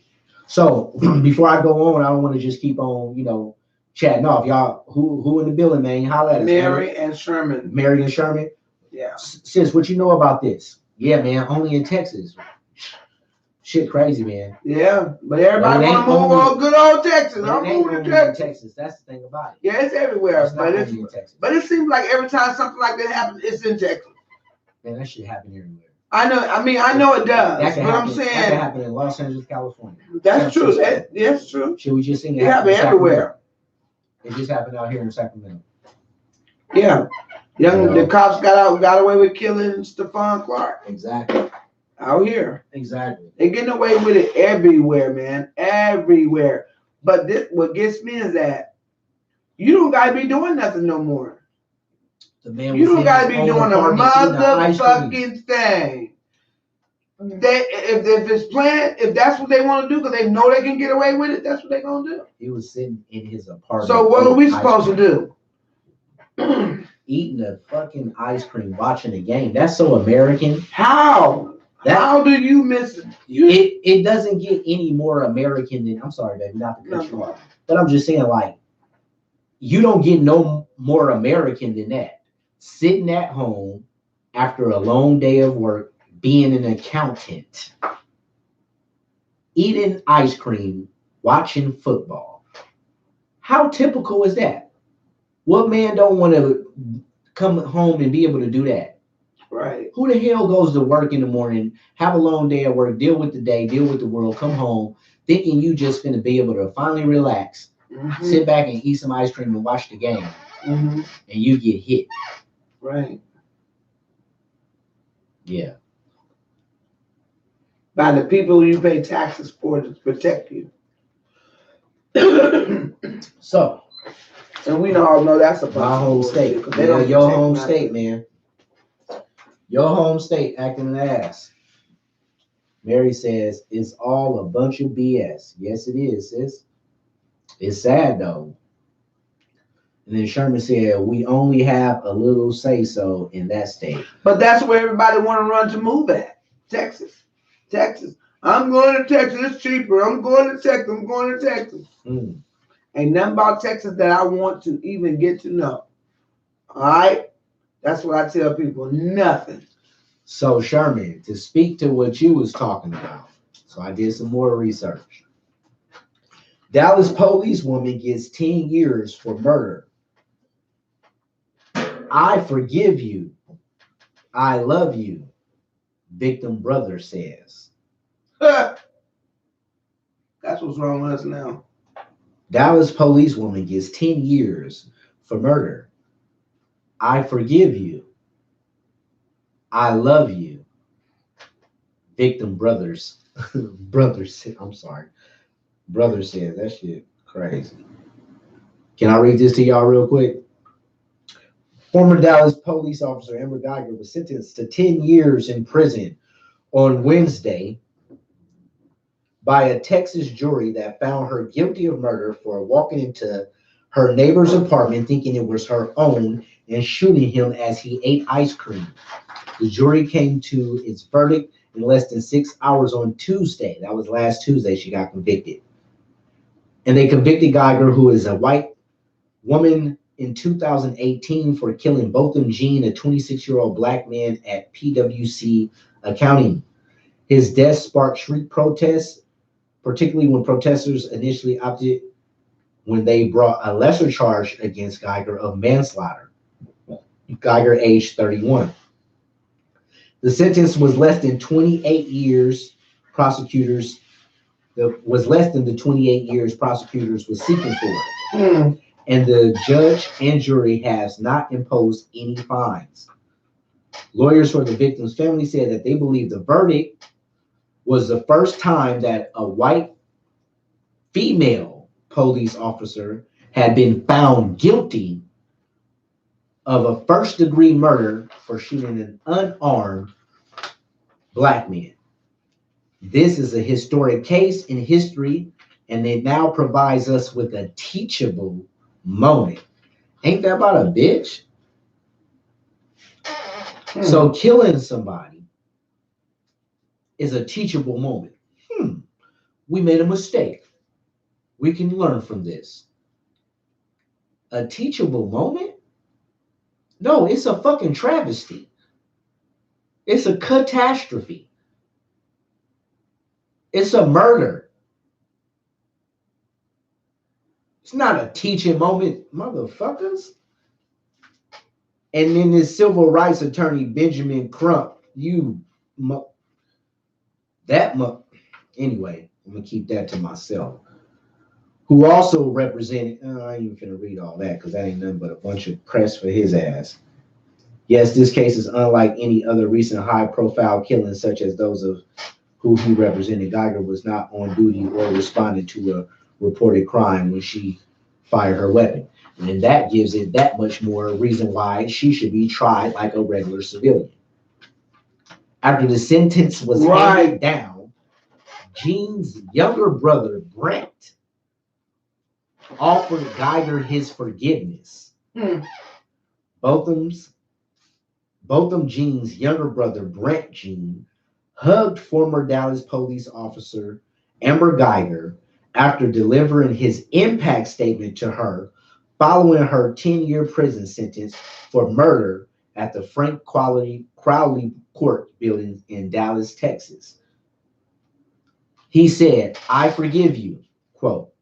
So before I go on, I don't want to just keep on, you know, chatting off. Y'all, who in the building, man? Holla at us. Mary and Sherman. Mary and Sherman? Yeah. Sis, what you know about this? Yeah, man, only in Texas. Shit crazy, man. Yeah, but everybody want to move on good old Texas. I'm moving to Texas. That's the thing about it. Yeah, it's everywhere. It's not only in Texas. But it seems like every time something like that happens, it's in Texas. Man, that shit happen everywhere. I know it does. But I'm saying that can happen in Los Angeles, California. That's true. That's true. Should we just sing it? It happen everywhere. It just happened out here in Sacramento. Yeah. The cops got away with killing Stephon Clark. Exactly. Out here. Exactly. They're getting away with it everywhere, man. Everywhere. But what gets me is that you don't gotta be doing nothing no more. You don't gotta be doing a motherfucking thing. If it's planned, if that's what they want to do, because they know they can get away with it, that's what they're gonna do. He was sitting in his apartment. So what are we supposed to do? Eating a fucking ice cream, watching a game. That's so American. How? How do you miss it? It doesn't get any more American than, I'm sorry, baby, not to cut you off. But I'm just saying, like, you don't get no more American than that. Sitting at home after a long day of work, being an accountant, eating ice cream, watching football. How typical is that? What man don't want to come home and be able to do that? Right. Who the hell goes to work in the morning, have a long day at work, deal with the day, deal with the world, come home, thinking you just gonna be able to finally relax, sit back and eat some ice cream and watch the game, and you get hit. Right. Yeah. By the people you pay taxes for to protect you. So. And we all know that's a my home state. Yeah, your home state, man. Your home state acting an ass. Mary says it's all a bunch of BS. Yes, it is, sis. It's sad though. And then Sherman said we only have a little say so in that state. But that's where everybody want to run to move at. Texas. I'm going to Texas. It's cheaper. I'm going to Texas. Ain't nothing about Texas that I want to even get to know. All right? That's what I tell people. Nothing. So, Sherman, to speak to what you was talking about, so I did some more research. Dallas police woman gets 10 years for murder. I forgive you. I love you. Victim brother says. That's what's wrong with us now. Dallas policewoman gets 10 years for murder. I forgive you. I love you. Victim brothers. I'm sorry. Brother says that shit crazy. Can I read this to y'all real quick? Former Dallas police officer Amber Guyger was sentenced to 10 years in prison on Wednesday by a Texas jury that found her guilty of murder for walking into her neighbor's apartment thinking it was her own and shooting him as he ate ice cream. The jury came to its verdict in less than 6 hours on Tuesday. That was last Tuesday she got convicted. And they convicted Guyger, who is a white woman, in 2018 for killing Botham Jean, a 26-year-old black man at PwC Accounting. His death sparked street protests, particularly when protesters initially opted when they brought a lesser charge against Guyger of manslaughter. Guyger, aged 31. The sentence was less than 28 years prosecutors was less than the 28 years prosecutors were seeking for. And the judge and jury has not imposed any fines. Lawyers for the victim's family said that they believe the verdict was the first time that a white female police officer had been found guilty of a first-degree murder for shooting an unarmed black man. This is a historic case in history, and it now provides us with a teachable moment. Ain't that about a bitch? So killing somebody is a teachable moment. We made a mistake. We can learn from this. A teachable moment? No, it's a fucking travesty. It's a catastrophe. It's a murder. It's not a teaching moment, motherfuckers. And then this civil rights attorney, Benjamin Crump, anyway, I'm going to keep that to myself. Who also represented, I ain't even finna read all that because that ain't nothing but a bunch of press for his ass. Yes, this case is unlike any other recent high-profile killings, such as those of who he represented. Guyger was not on duty or responded to a reported crime when she fired her weapon. And that gives it that much more reason why she should be tried like a regular civilian. After the sentence was handed down, Jean's younger brother, Brent, offered Guyger his forgiveness. Botham Jean's younger brother, Brent Jean, hugged former Dallas police officer Amber Guyger after delivering his impact statement to her following her 10-year prison sentence for murder at the Frank Crowley Court building in Dallas, Texas. He said, I forgive you, quote,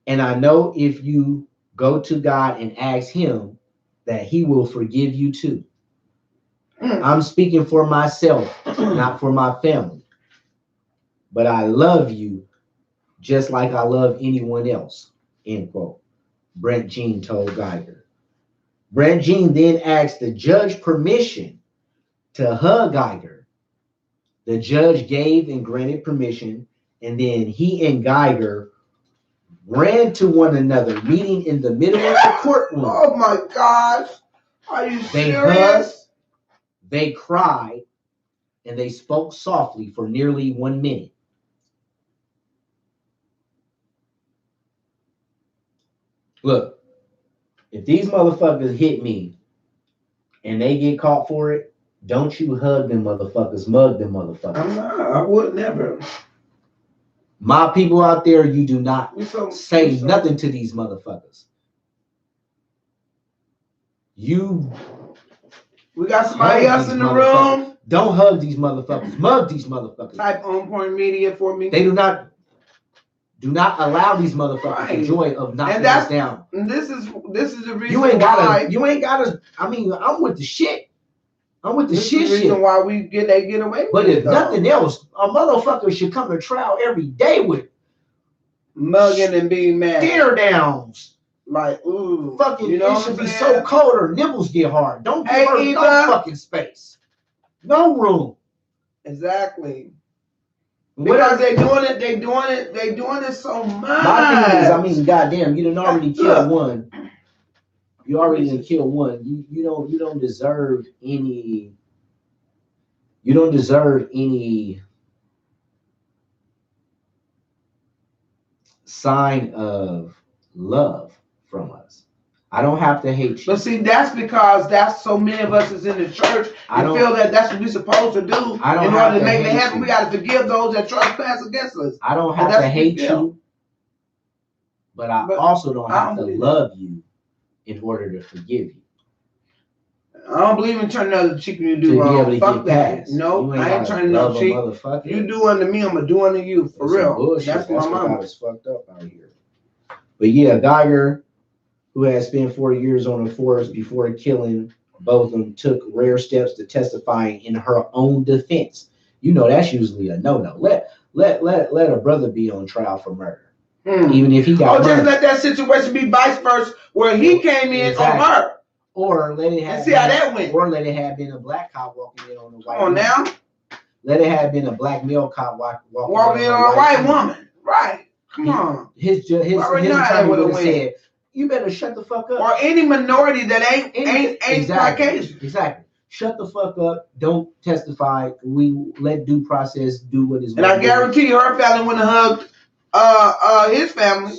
and I know if you go to God and ask him that he will forgive you too. I'm speaking for myself, not for my family. But I love you just like I love anyone else, end quote. Brent Jean told Guyger. Brent Jean then asked the judge permission to hug Guyger. The judge gave and granted permission, and then he and Guyger ran to one another, meeting in the middle of the courtroom. Oh my gosh. Are you They serious? hugged, they cried, and they spoke softly for nearly 1 minute. Look, if these motherfuckers hit me and they get caught for it, don't you hug them motherfuckers, mug them motherfuckers. I'm not. I would never. My people out there, you do not say nothing to these motherfuckers. We got somebody else in the room. Don't hug these motherfuckers. Mug these motherfuckers. Type On Point Media for me. They do not allow these motherfuckers the joy of knocking us down. This is the reason you ain't gotta. I mean, I'm with the shit. I'm with the this shit. This is the reason why they get away with but it. But if nothing else, a motherfucker should come to trial every day with mugging and being mad. Stare downs. Like, ooh. Fucking, it should be so cold her nipples get hard. Don't give her no fucking space. No room. Exactly. Because they doing it so much. My thing is, I mean, goddamn, you done already killed one. You already done killed one. You don't deserve any. You don't deserve any sign of love from us. I don't have to hate you. But see, that's because that's so many of us is in the church and feel that that's what we're supposed to do. In order to make it happen, we got to forgive those that trespass against us. I don't have to hate you, but I also don't have to love you in order to forgive you. I don't believe in turning other cheek when you do wrong. Fuck that. No, I ain't turning no cheek. You do unto me, I'm gonna do unto you. For real. That's my mama. It's fucked up out here. But yeah, Geiger, who had spent 4 years on the force before killing both of them, took rare steps to testify in her own defense. You know that's usually a no-no. Let a brother be on trial for murder, even if he got. Just let that situation be vice versa, where he came in on her. Or let it have. See how that went. Or let it have been a black cop walking in on a white. Come on now. Let it have been a black male cop walking in on a white woman. Right. Come on. His attorney would have said, "You better shut the fuck up." Or any minority that ain't Caucasian. Exactly. Shut the fuck up. Don't testify. We let due process do what is. And I guarantee you, her family wouldn't have hugged his family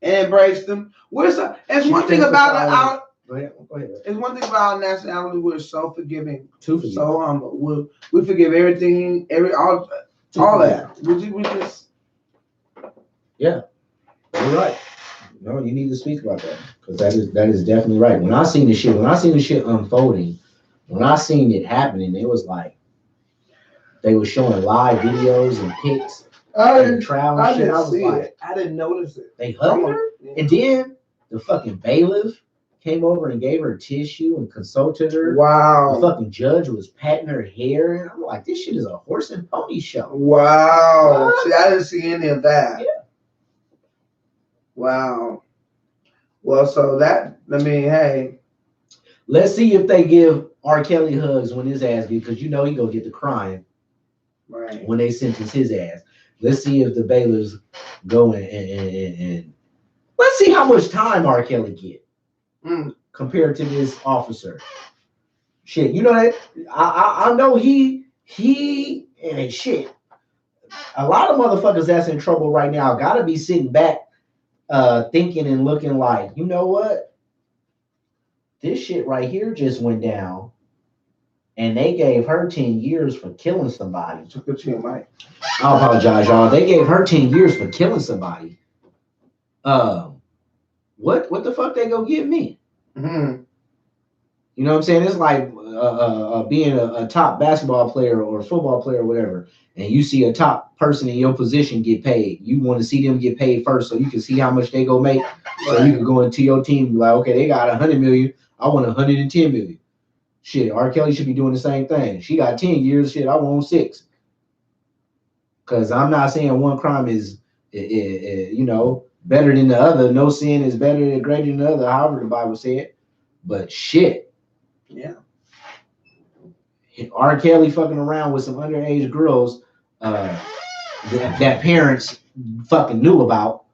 and embraced them. It's one thing about our. Go ahead. It's one thing about our nationality. We're so forgiving, so humble. We forgive everything, all that. We just. Yeah, you're right. No, you need to speak about that because that is definitely right. When I seen the shit unfolding, when I seen it happening, it was like they were showing live videos and pics and trial and shit. I was like, I didn't notice it. They hugged her, and then the fucking bailiff came over and gave her tissue and consulted her. Wow. The fucking judge was patting her hair, and I'm like, this shit is a horse and pony show. Wow. See, I didn't see any of that. Yeah. Wow. Well, so hey. Let's see if they give R. Kelly hugs when his ass gets, because you know he gonna get the crying. Right. When they sentence his ass. Let's see if the bailiffs go and let's see how much time R. Kelly get compared to this officer. Shit, you know that I know he and shit. A lot of motherfuckers that's in trouble right now gotta be sitting back thinking and looking like, you know what? This shit right here just went down. And they gave her 10 years for killing somebody. I apologize, y'all. They gave her 10 years for killing somebody. What the fuck they gonna give me? Mm-hmm. You know what I'm saying? It's like being a top basketball player or football player or whatever, and you see a top person in your position get paid. You want to see them get paid first so you can see how much they go make. So you can go into your team and be like, okay, they got 100 million. I want 110 million. Shit, R. Kelly should be doing the same thing. She got 10 years. Shit, I want 6. Because I'm not saying one crime is, better than the other. No sin is better than greater than the other, however the Bible said. But shit. Yeah. R. Kelly fucking around with some underage girls that parents fucking knew about,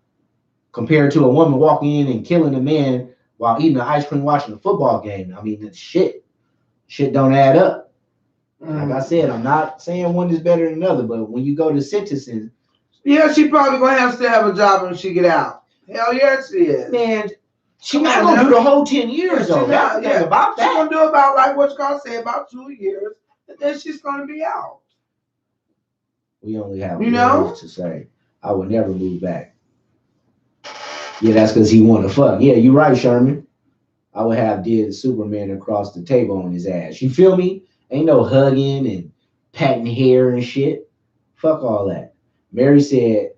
compared to a woman walking in and killing a man while eating ice cream watching a football game. I mean, shit don't add up. Like I said, I'm not saying one is better than another, but when you go to sentencing, yeah, she probably gonna still have a job when she get out. Hell yes, she is. Man, she not gonna do the whole 10 years though. That's the thing about that. She's gonna do about like what Scott said, about 2 years, and then she's gonna be out. We only have words to say. I would never move back. Yeah, that's because he wanted to fuck. Yeah, you're right, Sherman. I would have did Superman across the table on his ass. You feel me? Ain't no hugging and patting hair and shit. Fuck all that. Mary said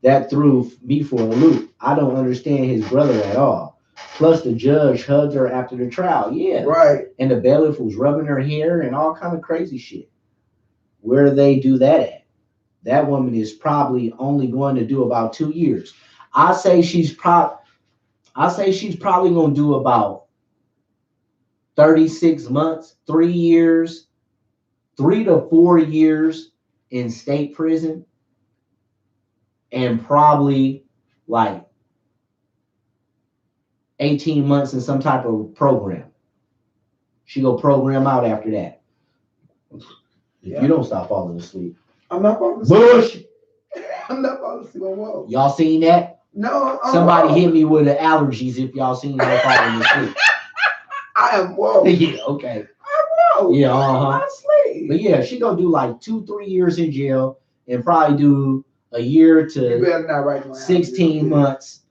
that threw me for a loop. I don't understand his brother at all. Plus, the judge hugged her after the trial. Yeah. Right. And the bailiff was rubbing her hair and all kind of crazy shit. Where do they do that at? That woman is probably only going to do about 2 years. I say she's probably going to do about 36 months, 3 years, 3 to 4 years in state prison, and probably like 18 months in some type of program. She go program out after that. If you don't stop falling asleep. I'm not falling asleep. Bush! I'm not falling asleep. Whoa. Y'all seen that? No. Somebody hit me with the allergies if y'all seen her falling asleep. I am woke. Yeah, okay. I'm woke. Yeah, I'm asleep. But yeah, she gonna do like 2-3 years in jail and probably do a year to 16 months,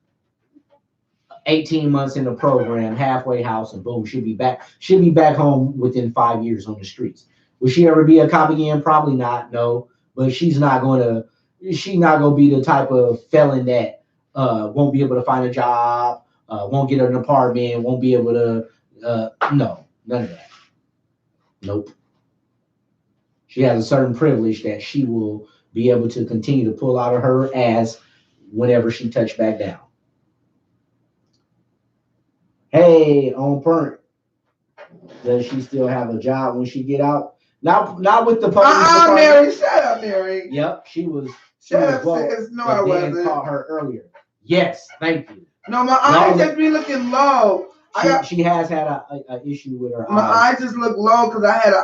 18 months in the program, halfway house, and boom, she'll be back. She'll be back home within 5 years on the streets. Will she ever be a cop again? Probably not. No, but she's not gonna be the type of felon that won't be able to find a job, won't get an apartment, won't be able to. No, none of that. Nope. She has a certain privilege that she will be able to continue to pull out of her ass whenever she touched back down. Hey, on point. Does she still have a job when she get out? Not with the police department. Mary, shut up, Mary. Yep, she was. Shut up, sis. No, I wasn't. Caught her earlier. Yes, thank you. No, my eyes just be looking low. She has had a issue with her my eyes just look low because I had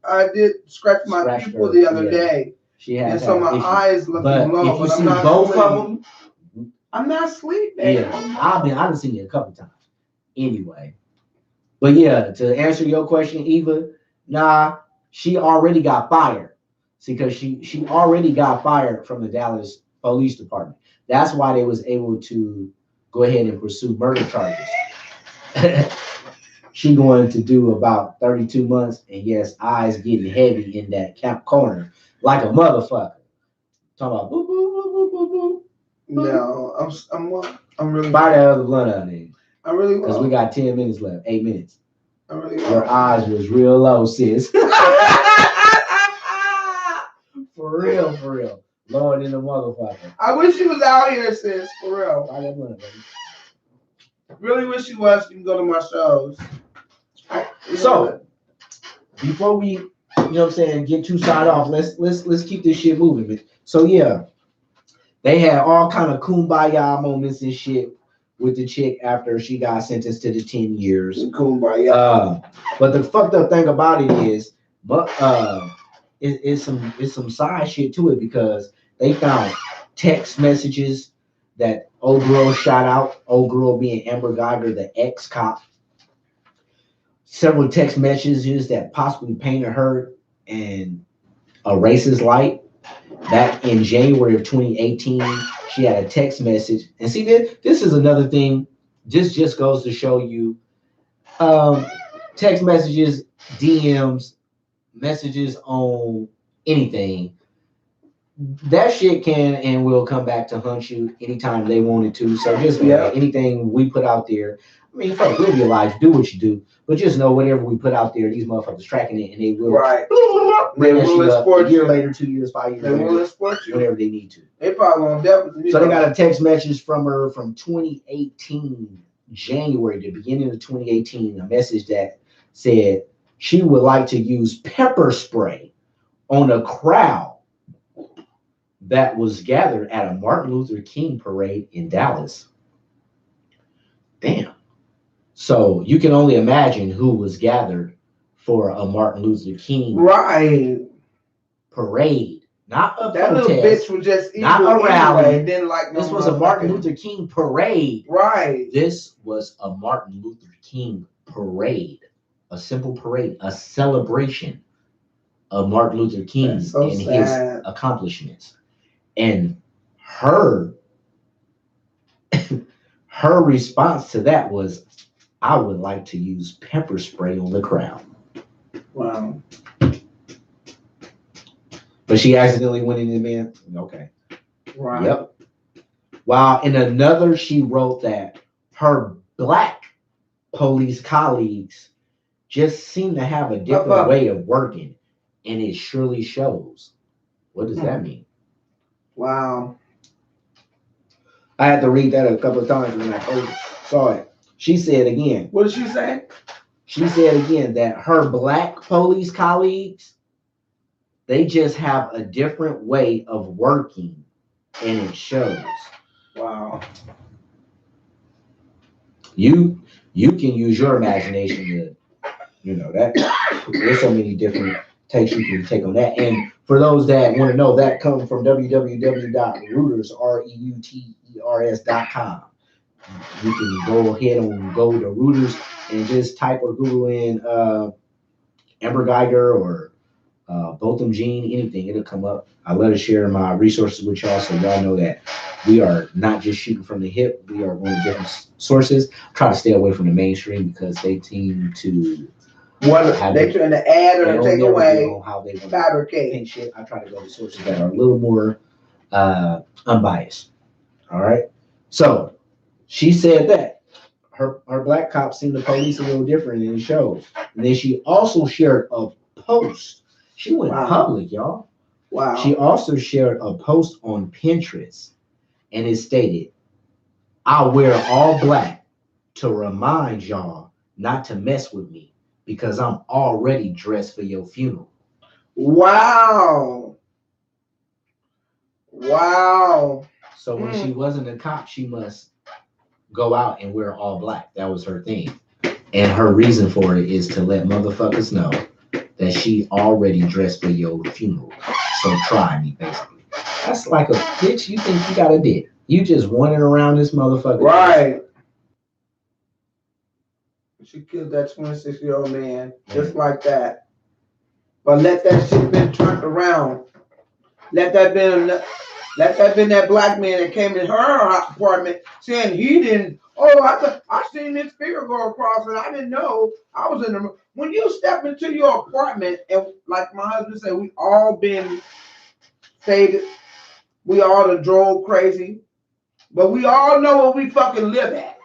I did scratch my pupil the other day. She has, and so my eyes looking low. If you see both of them, I'm not sleeping. Yeah, I've seen it a couple times. Anyway, but yeah, to answer your question, Eva, nah, she already got fired. See, because she already got fired from the Dallas Police Department. That's why they was able to go ahead and pursue murder charges. She going to do about 32 months, and yes, eyes getting heavy in that camp corner like a motherfucker. Talking about boo boo boo boo boo boo. No, I'm really. Buy that other blunt out there. I really because we got 10 minutes left, 8 minutes. I really Your eyes was real low, sis. For real. Lower than the motherfucker. I wish she was out here, sis. For real. Buy that blunt, baby. Really wish she was. You can go to my shows. So before we, get too side off, let's keep this shit moving. So yeah, they had all kind of kumbaya moments and shit with the chick after she got sentenced to the 10 years. Kumbaya. But the fucked up thing about it is, it's some side shit to it because they found text messages that old girl shot out, old girl being Amber Geiger, the ex-cop. Several text messages that possibly painted her in a racist light. Back in January of 2018, she had a text message. And see, this is another thing. This just goes to show you text messages, DMs, messages on anything. That shit can and will come back to hunt you anytime they wanted to. So just anything we put out there. I mean, fuck, live your life, do what you do, but just know whatever we put out there, these motherfuckers tracking it, and they will. Right. They will export a year later, 2 years, 5 years. They will export you whenever they need to. They probably won't definitely. So they got a text message from her from 2018, January, the beginning of 2018, a message that said she would like to use pepper spray on a crowd that was gathered at a Martin Luther King parade in Dallas. Damn. So you can only imagine who was gathered for a Martin Luther King parade, not a that protest, little bitch was just not a rally. Anyway. Didn't like this was a Martin Luther King parade. Right. This was a Martin Luther King parade, a simple parade, a celebration of Martin Luther King and his accomplishments. And her response to that was, I would like to use pepper spray on the crowd. Wow. But she accidentally went in the man. Okay. Right. Yep. While in another, she wrote that her black police colleagues just seem to have a different way of working, and it surely shows. What does that mean? Wow. I had to read that a couple of times when I first saw it. She said again. What did she say? She said again that her black police colleagues, they just have a different way of working, and it shows. Wow. You can use your imagination to, that there's so many different takes you can take on that. And for those that want to know, that comes from www.reuters.com. You can go ahead and go to Reuters and just type or Google in Amber Geiger or Botham Jean, anything, it'll come up. I love to share my resources with y'all, so y'all know that we are not just shooting from the hip. We are going to different sources. Try to stay away from the mainstream because they seem to they're trying to add or take away, how they fabricate shit. I try to go to sources that are a little more unbiased. All right. So she said that her black cops seen the police a little different in the shows, and then she also shared a post. She went public, y'all. Wow. She also shared a post on Pinterest, and it stated, "I wear all black to remind y'all not to mess with me because I'm already dressed for your funeral." Wow. Wow. So when she wasn't a cop, she must go out and wear all black. That was her thing. And her reason for it is to let motherfuckers know that she already dressed for your funeral. So try me, basically. That's like a bitch. You think you got a dick. You just running around this motherfucker. Right. She killed that 26-year-old man just like that. But let that shit been turned around. Let that been that black man that came in her apartment saying he didn't. Oh, I seen this figure go across and I didn't know I was in the room. When you step into your apartment, and like my husband said, we all been faded. We all done drove crazy. But we all know where we fucking live at.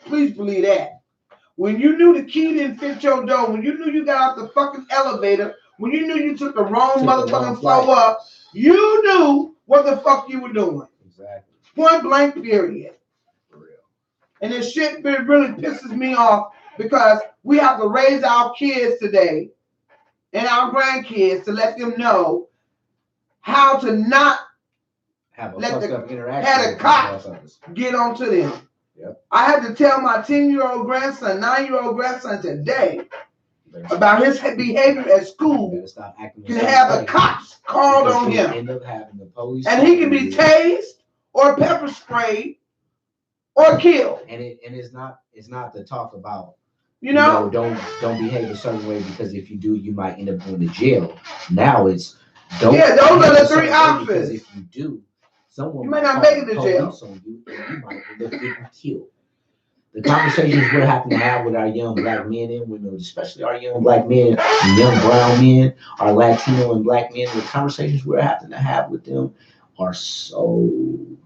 Please believe that. When you knew the key didn't fit your door, when you knew you got out the fucking elevator, when you knew you took the wrong motherfucking floor up, you knew what the fuck you were doing. Exactly. Point blank period. For real. And this shit really pisses me off because we have to raise our kids today and our grandkids to let them know how to not have a let the cops get onto them. Yep. I had to tell my 10-year-old grandson, 9-year-old grandson today about his behavior at school. Can have the cops called on him. End up having the police and he can be tased or pepper sprayed or killed. And it's not to talk about don't behave a certain way because if you do, you might end up going to jail. Now it's don't. Yeah, those are the three options. Because if you do, someone you might not make it to jail. On you, and you might end up getting killed. The conversations we're having to have with our young black men and women, especially our young black men and young brown men, our Latino and black men, the conversations we're having to have with them are so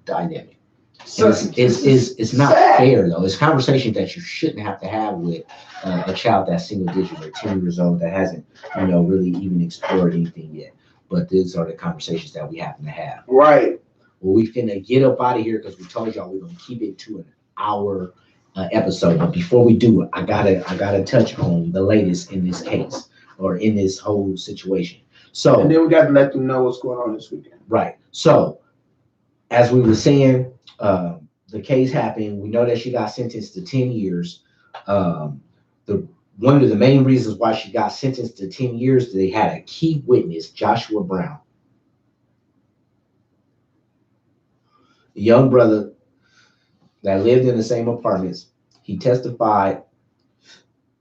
dynamic. So it's not fair though. It's conversations that you shouldn't have to have with a child that's single digit or 10 years old that hasn't, really even explored anything yet. But these are the conversations that we happen to have. Right. Well, we finna get up out of here because we told y'all we're gonna keep it to an hour episode. But before we do it, I gotta touch on the latest in this case or in this whole situation. So and then we got to let them know what's going on this weekend. Right. So as we were saying, the case happened. We know that she got sentenced to 10 years. One of the main reasons why she got sentenced to 10 years, they had a key witness, Joshua Brown. The young brother that lived in the same apartments. He testified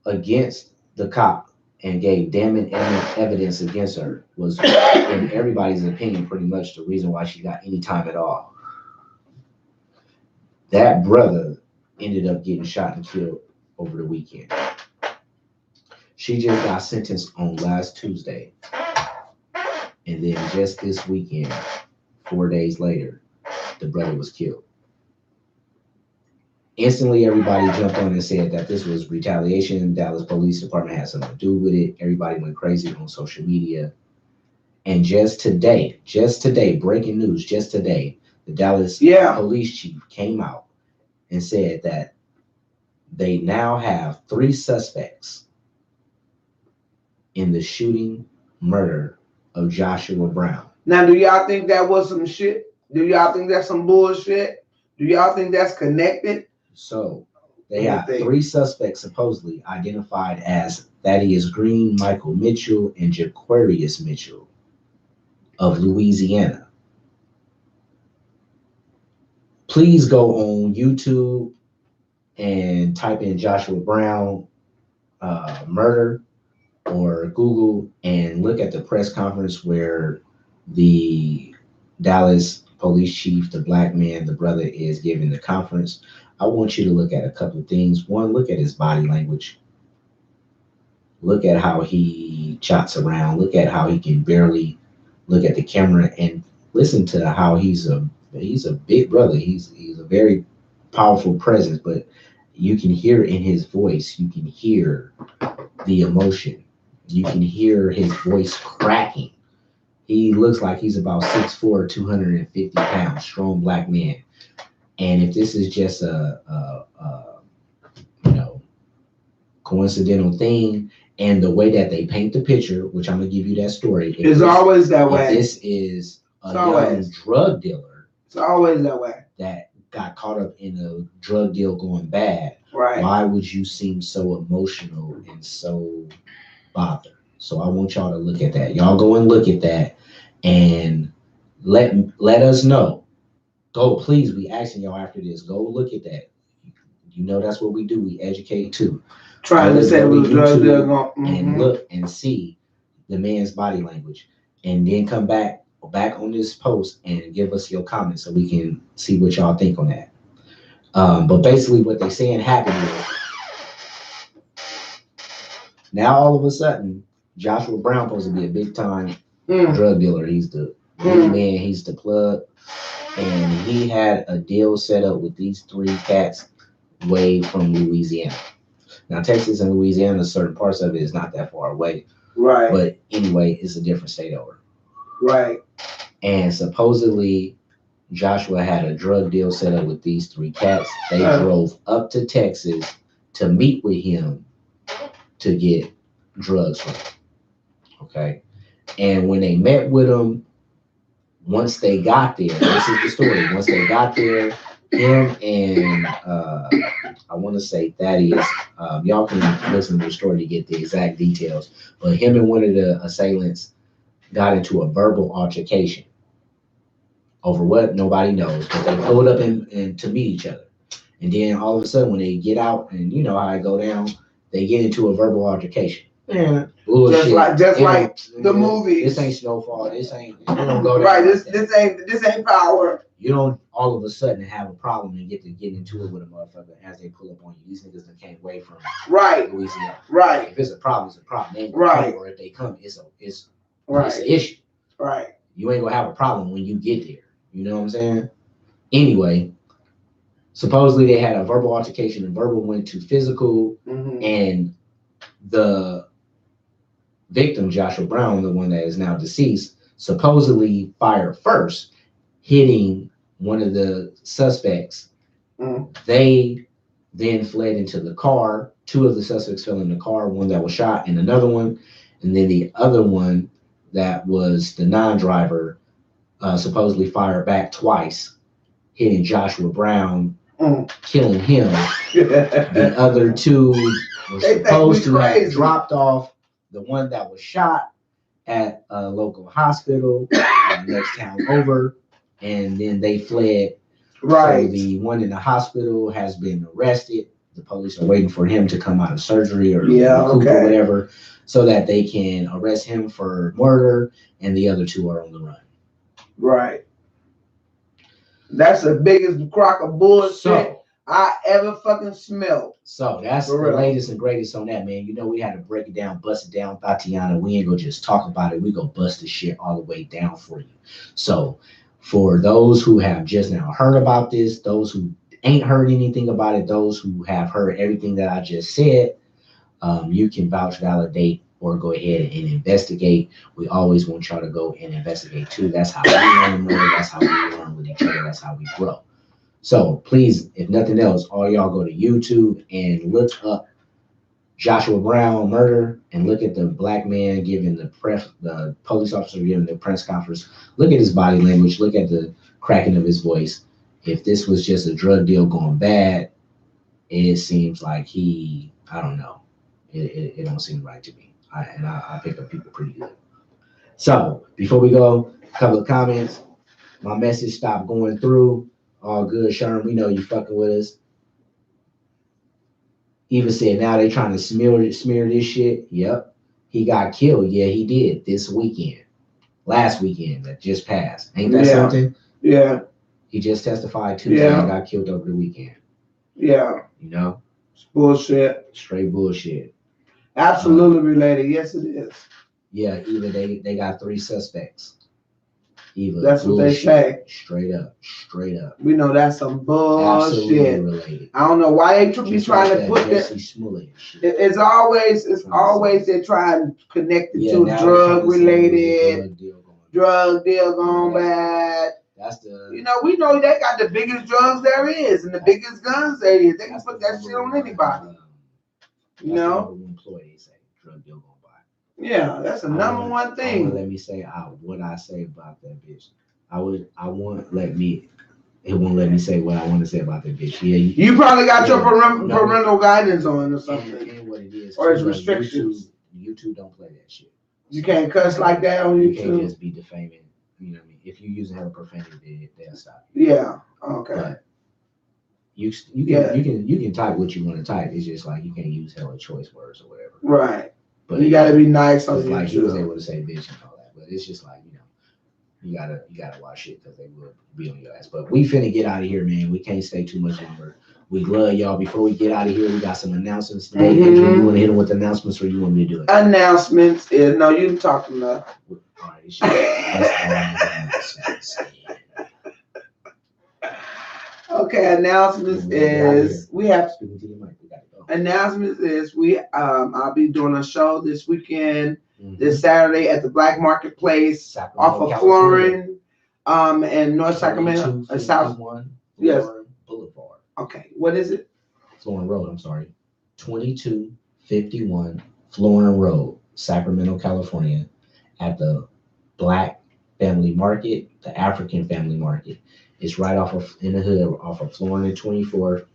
against the cop and gave damning evidence against her. Was, in everybody's opinion, pretty much the reason why she got any time at all. That brother ended up getting shot and killed over the weekend. She just got sentenced on last Tuesday. And then just this weekend, 4 days later, the brother was killed. Instantly, everybody jumped on and said that this was retaliation. Dallas Police Department had something to do with it. Everybody went crazy on social media. And just today, breaking news, just today, the Dallas police chief came out and said that they now have 3 suspects in the shooting murder of Joshua Brown. Now, do y'all think that was some shit? Do y'all think that's some bullshit? Do y'all think that's connected? So they have 3 suspects supposedly identified as Thaddeus Green, Michael Mitchell, and Jaquarius Mitchell of Louisiana. Please go on YouTube and type in Joshua Brown murder, or Google and look at the press conference where the Dallas police chief, the black man, the brother, is giving the conference. I want you to look at a couple of things. One, look at his body language. Look at how he chots around. Look at how he can barely look at the camera, and listen to how he's a big brother. He's a very powerful presence, but you can hear in his voice, you can hear the emotion. You can hear his voice cracking. He looks like he's about 6'4", 250 pounds, strong black man. And if this is just a coincidental thing, and the way that they paint the picture, which I'm gonna give you that story, it's always that way. This is a young drug dealer. It's always that way. That got caught up in a drug deal going bad. Right. Why would you seem so emotional and so bothered? So I want y'all to look at that. Y'all go and look at that and let us know. Go, please. We asking y'all after this. Go look at that. You know that's what we do. We educate too. Trying to say we drug deal and look and see the man's body language, and then come back on this post and give us your comments so we can see what y'all think on that. But basically, what they're saying happened is, now all of a sudden, Joshua Brown supposed to be a big time drug dealer. He's the big man. He's the plug, and he had a deal set up with these 3 cats way from Louisiana. Now, Texas and Louisiana, certain parts of it is not that far away. Right. But anyway, it's a different state over. Right. And supposedly, Joshua had a drug deal set up with these 3 cats. They drove up to Texas to meet with him to get drugs from him. Okay. And when they met with him, once they got there, this is the story. Once they got there, him and I want to say Thaddeus, y'all can listen to the story to get the exact details, but him and one of the assailants got into a verbal altercation over what nobody knows, but they pulled up and to meet each other. And then all of a sudden, when they get out, and you know how it go down, they get into a verbal altercation. Yeah, just like the movie. This ain't Snowfall. This ain't. You don't go down right. This ain't Power. You don't all of a sudden have a problem and get into it with a motherfucker as they pull up on you. These niggas that came away from Louisiana. Right. If it's a problem, it's a problem. They ain't right. Or if they come, it's an right. issue. Right. You ain't gonna have a problem when you get there. You know what I'm saying? Anyway, supposedly they had a verbal altercation, and verbal went to physical, and the victim, Joshua Brown, the one that is now deceased, supposedly fired first, hitting one of the suspects. They then fled into the car. 2 of the suspects fell in the car, one that was shot and another one. And then the other one that was the non-driver supposedly fired back twice, hitting Joshua Brown, killing him. The other 2 were supposed to have dropped off the one that was shot at a local hospital next town over, and then they fled. Right. So the one in the hospital has been arrested. The police are waiting for him to come out of surgery or or whatever, so that they can arrest him for murder, and the other 2 are on the run. Right. That's the biggest crock of bullshit I ever fucking smelled. So that's the latest and greatest on that, man. You know, we had to break it down, bust it down, Tatiana. We ain't gonna just talk about it. We gonna bust the shit all the way down for you. So for those who have just now heard about this, those who ain't heard anything about it, those who have heard everything that I just said, you can vouch, validate, or go ahead and investigate. We always want y'all to go and investigate too. That's how we learn more. That's how we learn with each other. That's how we grow. So please, if nothing else, all y'all go to YouTube and look up Joshua Brown murder and look at the black man giving the police officer giving the press conference. Look at his body language. Look at the cracking of his voice. If this was just a drug deal going bad, it seems like I don't know. It don't seem right to me. I pick up people pretty good. So before we go, a couple of comments. My message stopped going through. All good, Sherm. We know you fucking with us. Even said now they trying to smear this shit. Yep. He got killed. Yeah, he did this weekend. Last weekend that just passed. Ain't that something? Yeah. He just testified Tuesday and got killed over the weekend. Yeah. You know? It's bullshit. Straight bullshit. Absolutely related. Yes, it is. Yeah, either they got 3 suspects. That's what they say. Straight up. We know that's some bullshit. Absolutely related. I don't know why they be trying to put that. It's always they try and connect it to drug related, drug deal going bad. That's the. We know they got the biggest drugs there is and the biggest guns there is. They can put that shit on anybody. Employee say drug deal going by. Yeah, that's the number one thing. Let me say what I say about that bitch. It won't let me say what I want to say about that bitch. Yeah, you probably got your parental guidance on or something. And what it is, or it's restrictions. YouTube don't play that shit. You can't cuss like that on YouTube. You can't just be defaming. You know what I mean? If you using hella profanity, they'll stop you. Yeah. Okay. But you can type what you want to type. It's just like you can't use hella choice words or whatever. Right. But you gotta be nice on YouTube. Like he was able to say bitch and all that, but it's just like you gotta watch it because they will be on your ass. But we finna get out of here, man. We can't stay too much longer. We love y'all. Before we get out of here, we got some announcements today. You want to hit them with announcements, or you want me to do it? Announcements is no, you talking about. All right, okay, announcements is we have. Announcements is I'll be doing a show this weekend, this Saturday at the Black Marketplace off of Florin, and North Sacramento, South. Yes. Boulevard. Okay, what is it? Florin Road. I'm sorry, 2251 Florin Road, Sacramento, California, at the Black Family Market, the African Family Market. It's right in the hood off of Florin and 24th.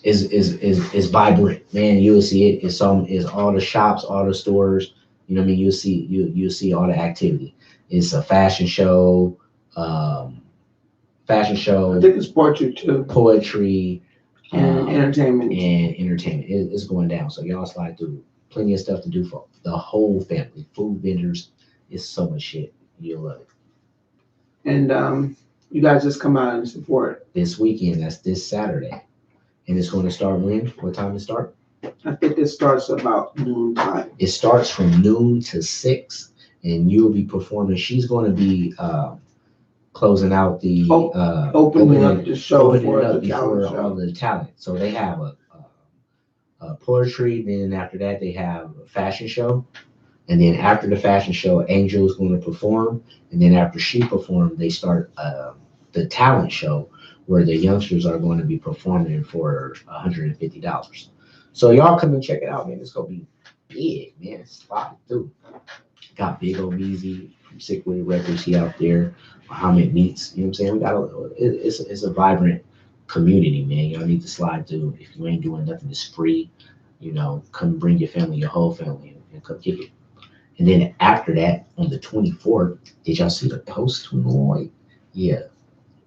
Is vibrant, man. You'll see it. It's all the shops, all the stores. You know what I mean? You'll see all the activity. It's a fashion show. I think it's poetry too. Poetry and entertainment. It's going down. So y'all slide through. Plenty of stuff to do for the whole family. Food vendors. It's so much shit. You'll love it. And you guys just come out and support this weekend. That's this Saturday. And it's going to start when? What time it start? I think it starts about noon time. It starts from noon to 6, and you'll be performing. She's going to be closing out the opening up the show for all the talent. So they have a poetry. Then after that, they have a fashion show, and then after the fashion show, Angel is going to perform, and then after she performed, they start the talent show, where the youngsters are going to be performing for $150. So y'all come and check it out, man. It's going to be big, man. It's spotted through. Got Big O Meezy from Sick With It Records. He out there. Muhammad Meats. You know what I'm saying? It's a vibrant community, man. Y'all need to slide through. If you ain't doing nothing, it's free. Come bring your family, your whole family, and come kick it. And then after that, on the 24th, did y'all see the post?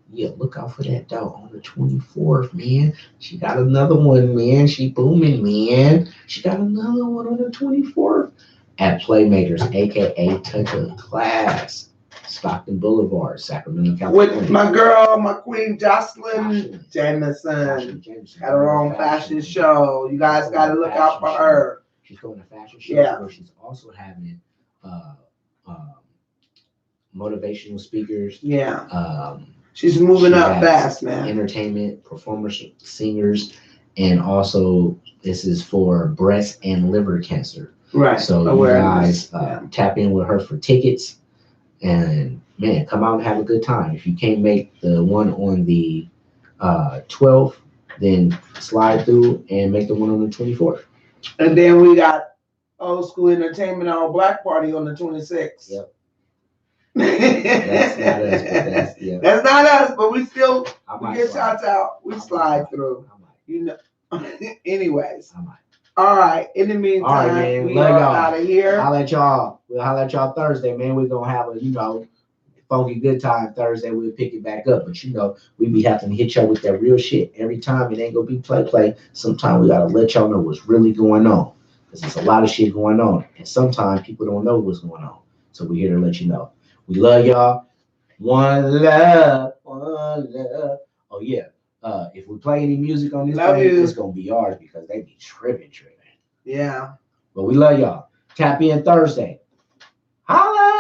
Yeah, look out for that dog on the 24th, man. She got another one, man. She booming, man. She got another one on the 24th at Playmakers, a.k.a. Touch of Class, Stockton Boulevard, Sacramento, California. With my girl, my queen, Jocelyn Jameson. Got her own fashion show. You guys got to look out for her. She's going to fashion show where she's also having motivational speakers. Yeah. She's moving up fast, man. Entertainment, performers, singers, and also this is for breast and liver cancer. Right. So awareness. You guys tap in with her for tickets, and man, come out and have a good time. If you can't make the one on the 12th, then slide through and make the one on the 24th. And then we got Old School Entertainment All Black Party on the 26th. Yep. That's not us, but that's not us, but we still get shouts out. We slide through. You know. Anyways. All right. In the meantime, we are out of here. We'll holler at y'all Thursday, man. We're gonna have a funky good time Thursday. We'll pick it back up. But we be having to hit y'all with that real shit every time. It ain't gonna be play. Sometimes we gotta let y'all know what's really going on. Because there's a lot of shit going on. And sometimes people don't know what's going on. So we're here to let you know. We love y'all. One love. Oh yeah. If we play any music on this thing, it's gonna be ours because they be tripping. Yeah. But we love y'all. Tap in Thursday. Holla!